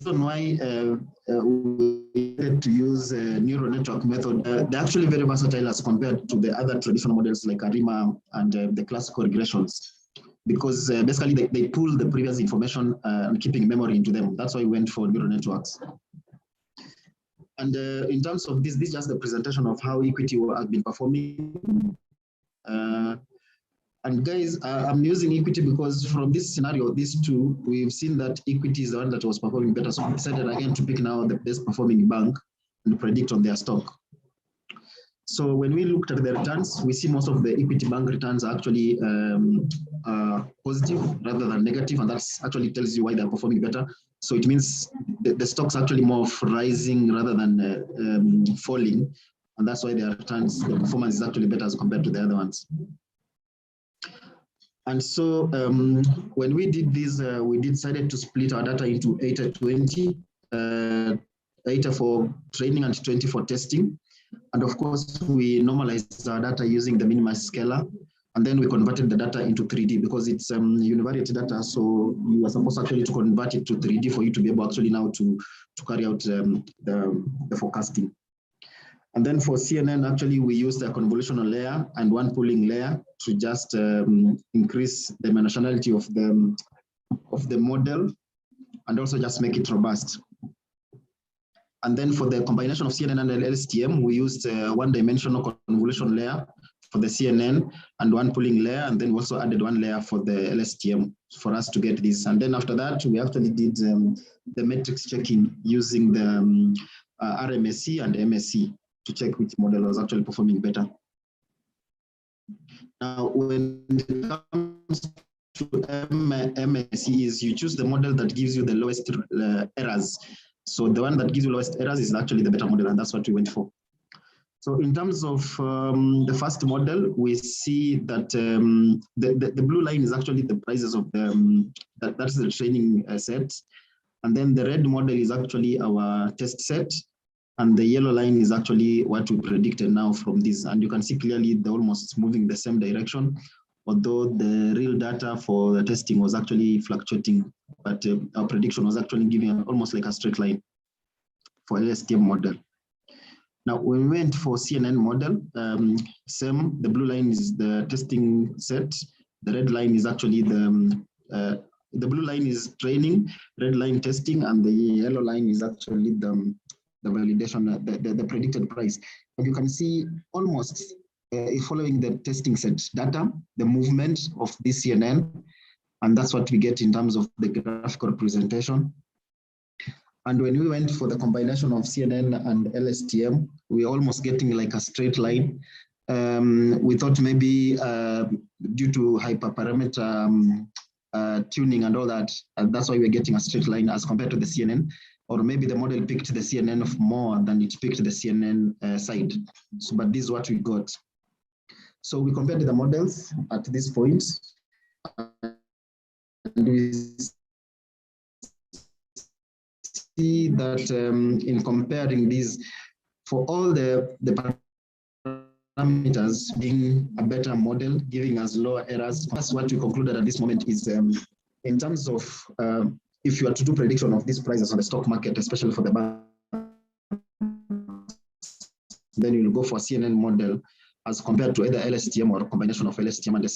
why we had to use a neural network method. They're actually very versatile as compared to the other traditional models like ARIMA and the classical regressions, because basically they pull the previous information and keeping memory into them. That's why we went for neural networks. And in terms of this is just the presentation of how equity has been performing. And guys, I'm using equity because from this scenario, these two, we've seen that equity is the one that was performing better. So I decided again to pick now the best performing bank and predict on their stock. So when we looked at the returns, we see most of the equity bank returns are actually positive rather than negative, and that actually tells you why they're performing better. So it means the stock's actually more of rising rather than falling, and that's why their returns, the performance is actually better as compared to the other ones. And so when we did this, we decided to split our data into 80-20, 80 for training and 20 for testing. And of course, we normalized our data using the minimized scalar. And then we converted the data into 3D because it's univariate data. So you are supposed actually to convert it to 3D for you to be able actually now to carry out the forecasting. And then for CNN, actually, we used a convolutional layer and one pooling layer to just increase the dimensionality of the model and also just make it robust. And then for the combination of CNN and LSTM, we used a one-dimensional convolution layer for the CNN and one pooling layer, and then we also added one layer for the LSTM for us to get this. And then after that, we actually did the metrics checking using the RMSE and MSE to check which model was actually performing better. Now, when it comes to MSE, is you choose the model that gives you the lowest errors. So the one that gives you lowest errors is actually the better model, and that's what we went for. So in terms of the first model, we see that the blue line is actually the prices of that's the training set. And then the red model is actually our test set. And the yellow line is actually what we predicted now from this. And you can see clearly they're almost moving the same direction, although the real data for the testing was actually fluctuating, but our prediction was actually giving almost like a straight line for LSTM model. Now, when we went for CNN model, same, the blue line is the testing set. The red line is actually the blue line is training, red line testing, and the yellow line is actually the validation, the predicted price. But you can see almost following the testing set data, the movement of this CNN, and that's what we get in terms of the graphical representation. And when we went for the combination of CNN and LSTM, we're almost getting like a straight line. We thought maybe due to hyperparameter tuning and all that, that's why we're getting a straight line as compared to the CNN, or maybe the model picked the CNN of more than it picked the CNN side. So, but this is what we got. So we compared the models at this point, and we see that in comparing these, for all the parameters being a better model, giving us lower errors, that's what we concluded at this moment is in terms of if you are to do prediction of these prices on the stock market, especially for the bank, then you'll go for a CNN model as compared to either LSTM or a combination of LSTM and the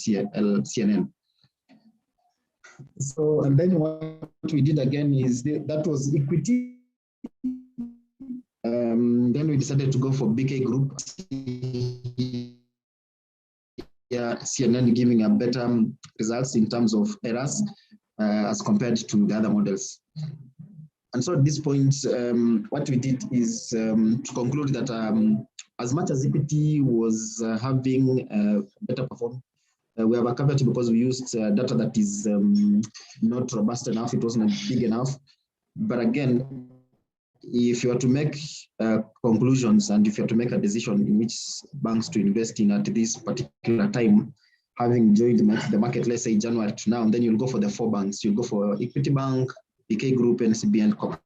CNN. So, and then what we did again is that was equity. Then we decided to go for BK group. Yeah, CNN giving a better results in terms of errors as compared to the other models. And so at this point, what we did is to conclude that as much as equity was having better performance, we have a caveat because we used data that is not robust enough, it wasn't big enough. But again, if you are to make conclusions and if you are to make a decision in which banks to invest in at this particular time, having joined the market, let's say January to now, then you'll go for the 4 banks. You'll go for Equity Bank, BK Group, NCB, and Corp.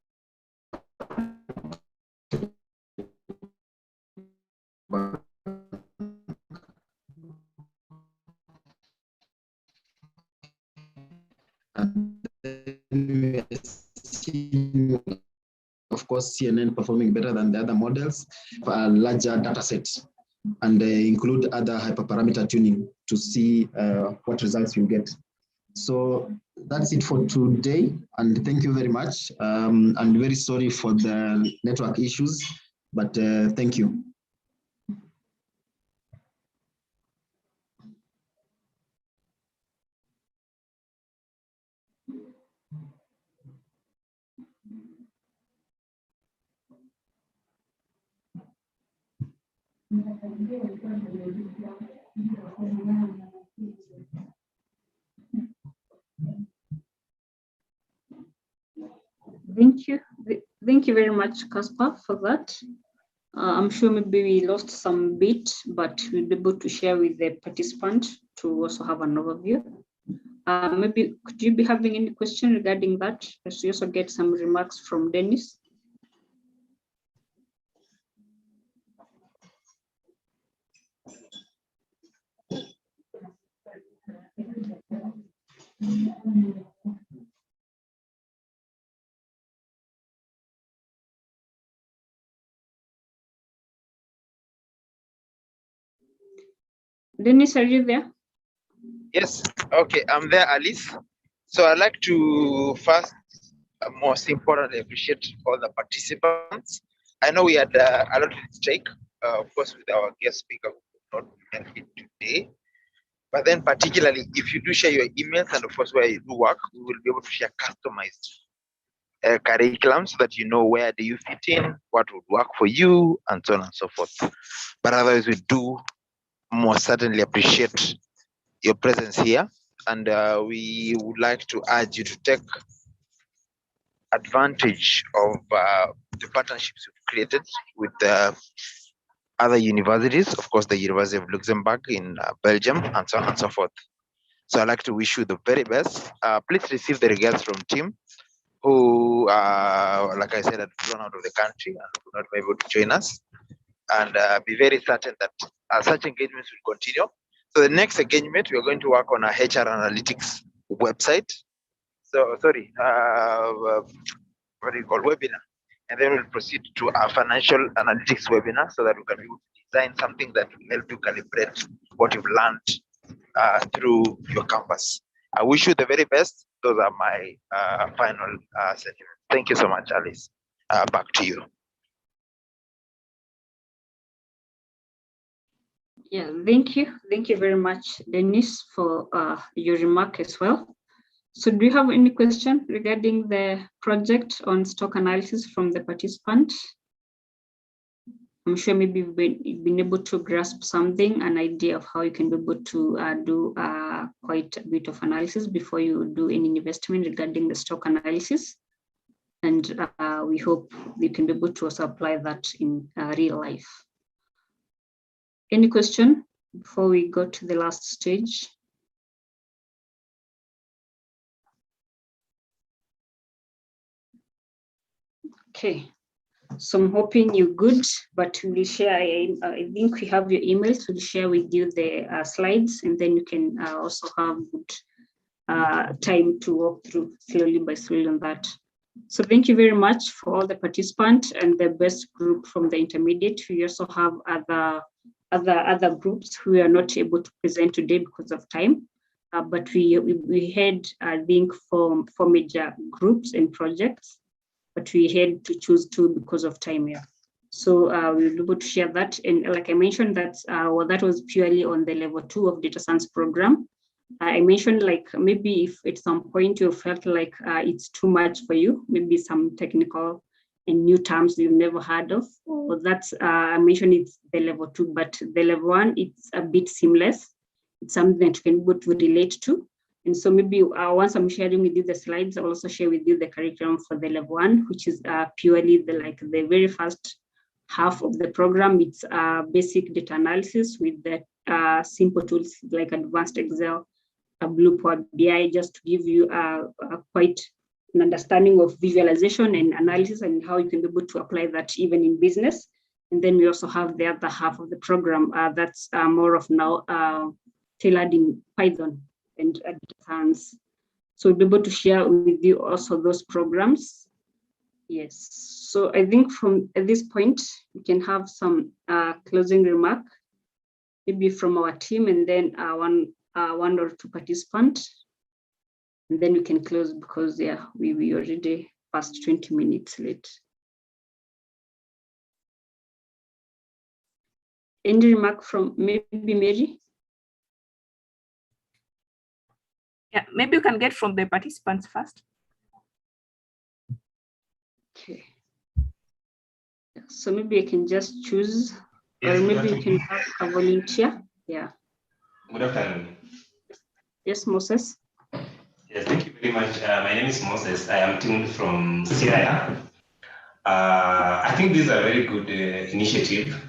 Of course, CNN performing better than the other models, larger data sets, and include other hyperparameter tuning to see what results you get. So that's it for today, and thank you very much. I'm very sorry for the network issues, but thank you. Thank you. Thank you very much, Caspar, for that. I'm sure maybe we lost some bit, but we'll be able to share with the participant to also have an overview. Maybe could you be having any question regarding that? As we also get some remarks from Dennis. Dennis, are you there? Yes, okay, I'm there, Alice. So I'd like to first, most importantly, appreciate all the participants. I know we had a lot at stake, of course, with our guest speaker who could not make it today. But then particularly, if you do share your emails and of course where you do work, we will be able to share customized curriculum so that you know where do you fit in, what would work for you, and so on and so forth. But otherwise, we do most certainly appreciate your presence here, and we would like to urge you to take advantage of the partnerships we've created with other universities, of course, the University of Luxembourg in Belgium, and so on and so forth. So I'd like to wish you the very best. Please receive the regards from Tim, who, like I said, had flown out of the country and could not be able to join us. And be very certain that such engagements will continue. So the next engagement, we are going to work on a HR analytics website. So, sorry, what do you call webinar? and then we'll proceed to our financial analytics webinar so that we can design something that will help you calibrate what you've learned through your campus. I wish you the very best. Those are my final sentiments. Thank you so much, Alice. Back to you. Yeah, thank you. Thank you very much, Dennis, for your remark as well. So do you have any question regarding the project on stock analysis from the participant? I'm sure maybe you've been able to grasp something, an idea of how you can be able to do quite a bit of analysis before you do any investment regarding the stock analysis. And we hope you can be able to also apply that in real life. Any question before we go to the last stage? Okay, so I'm hoping you're good, but we'll share, I think we have your emails, we'll share with you the slides, and then you can also have good time to walk through slowly by slowly on that. So thank you very much for all the participants and the best group from the intermediate. We also have other groups who are not able to present today because of time, but we had, I think, four major groups and projects, but we had to choose two because of time here. So we'll be able to share that. And like I mentioned, that was purely on the level 2 of data science program. I mentioned, like, maybe if at some point you felt like it's too much for you, maybe some technical and new terms you've never heard of, or that's, I mentioned it's the level 2, but the level 1, it's a bit seamless. It's something that you can be able to relate to. And so maybe once I'm sharing with you the slides, I'll also share with you the curriculum for the level 1, which is purely the very first half of the program. It's basic data analysis with the simple tools like advanced Excel, Blue Power BI, just to give you quite an understanding of visualization and analysis and how you can be able to apply that even in business. And then we also have the other half of the program that's more of now tailored in Python and data science. So we'll be able to share with you also those programs. Yes, so I think from at this point, we can have some closing remark, maybe from our team, and then one or two participants. And then we can close because yeah, we already past 20 minutes late. Any remark from maybe Mary? Yeah, maybe you can get from the participants first. Okay. So maybe I can just choose, yes, or maybe you can have a volunteer. Yeah. Good afternoon. Yes, Moses. Yes, thank you very much. My name is Moses. I am tuned from Syria. I think this is a very good initiative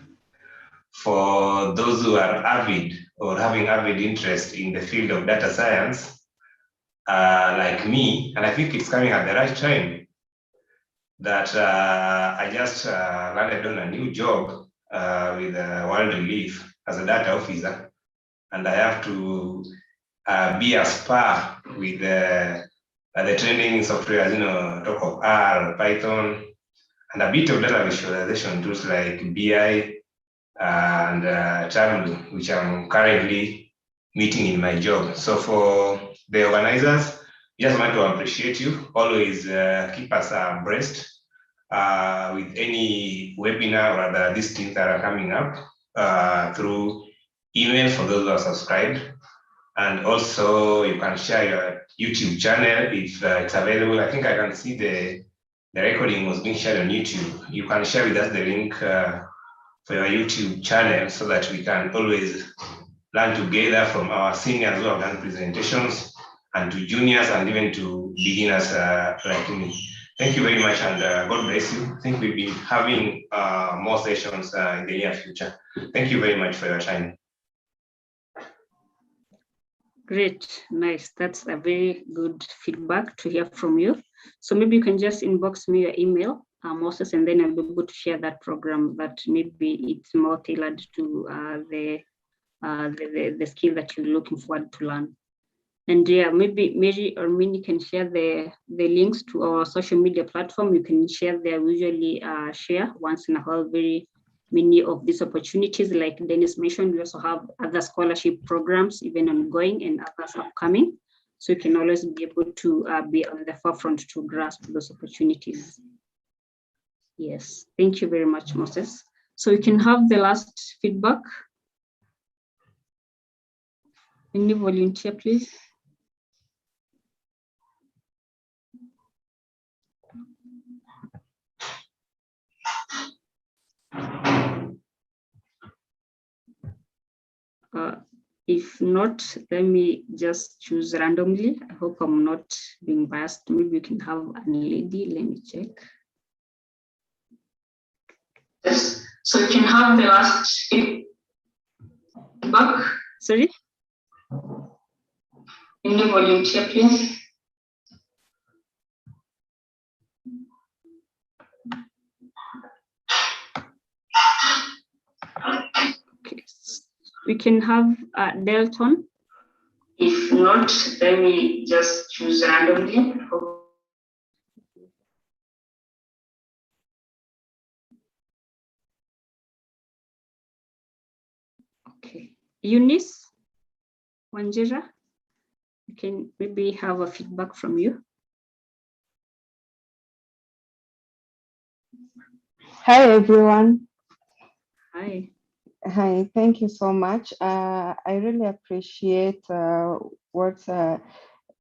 for those who are avid or having avid interest in the field of data science, like me, and I think it's coming at the right time that I just landed on a new job with World Relief as a data officer, and I have to be a spar with the training software, talk of R, Python, and a bit of data visualization tools like BI and Tableau, which I'm currently meeting in my job. So for the organizers, just want to appreciate you. Always keep us abreast with any webinar or other these things that are coming up through email for those who are subscribed. And also you can share your YouTube channel if it's available. I think I can see the recording was being shared on YouTube. You can share with us the link for your YouTube channel so that we can always learn together from our seniors who have done presentations and to juniors and even to beginners like me. Thank you very much, and God bless you. I think we'll be having more sessions in the near future. Thank you very much for your time. Great, nice. That's a very good feedback to hear from you. So maybe you can just inbox me your email, Moses, and then I'll be able to share that program that maybe it's more tailored to the skill that you're looking forward to learn. And yeah, maybe Mary or Minnie can share the links to our social media platform. You can share there. We usually share once in a while very many of these opportunities. Like Dennis mentioned, we also have other scholarship programs, even ongoing and others upcoming. So you can always be able to be on the forefront to grasp those opportunities. Yes, thank you very much, Moses. So you can have the last feedback. Any volunteer, please? If not, let me just choose randomly. I hope I'm not being biased. Maybe you can have a lady. Let me check. Yes. So you can have the last feedback. Sorry? Any volunteer, please? Okay. We can have Delton. If not, let me just choose randomly. Okay. Eunice Wanjira, you can maybe have a feedback from you. Hi, everyone. Hi. Hi, thank you so much. I really appreciate what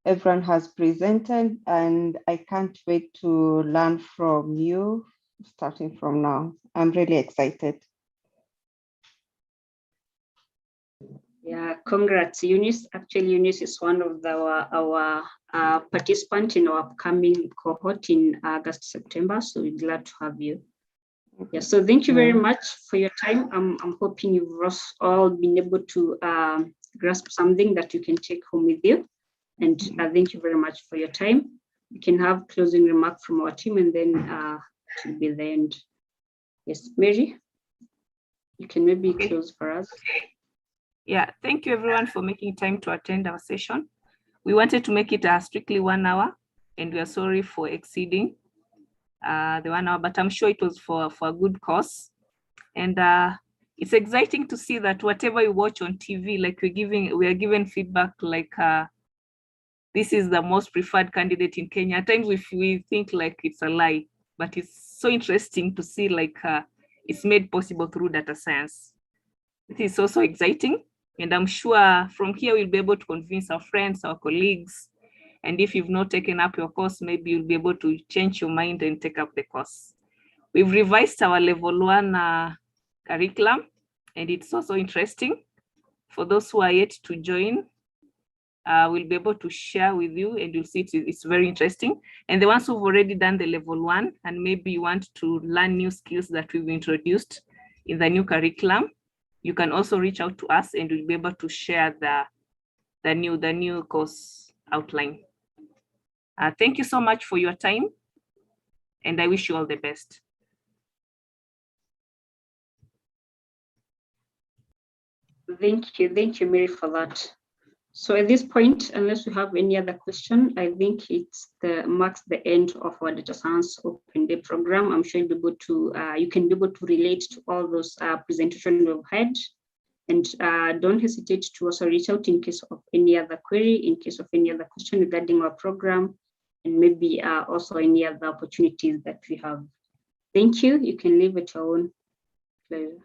everyone has presented, and I can't wait to learn from you starting from now. I'm really excited. Yeah, congrats, Eunice. Actually, Eunice is one of our participants in our upcoming cohort in August, September. So we're glad to have you. Yeah, so thank you very much for your time. I'm hoping you've all been able to grasp something that you can take home with you. And thank you very much for your time. We can have closing remarks from our team, and then it will be the end. Yes, Mary, you can maybe close for us. Yeah, thank you everyone for making time to attend our session. We wanted to make it strictly 1 hour, and we are sorry for exceeding the 1 hour, but I'm sure it was for a good cause. And it's exciting to see that whatever you watch on TV, like we are given feedback like this is the most preferred candidate in Kenya. At times we think like it's a lie, but it's so interesting to see like it's made possible through data science. It is also exciting. And I'm sure from here we'll be able to convince our friends, our colleagues. And if you've not taken up your course, maybe you'll be able to change your mind and take up the course. We've revised our level 1 curriculum, and it's also interesting. For those who are yet to join, we'll be able to share with you, and you'll see it's very interesting. And the ones who've already done the level 1, and maybe you want to learn new skills that we've introduced in the new curriculum, you can also reach out to us, and we'll be able to share the new course outline. Thank you so much for your time, and I wish you all the best. Thank you, Mary, for that. So at this point, unless you have any other question, I think marks the end of our data science open day program. I'm sure you'll be able to you can be able to relate to all those presentations we've had, and don't hesitate to also reach out in case of any other query, in case of any other question regarding our program, and maybe also any other opportunities that we have. Thank you. You can leave at your own pleasure.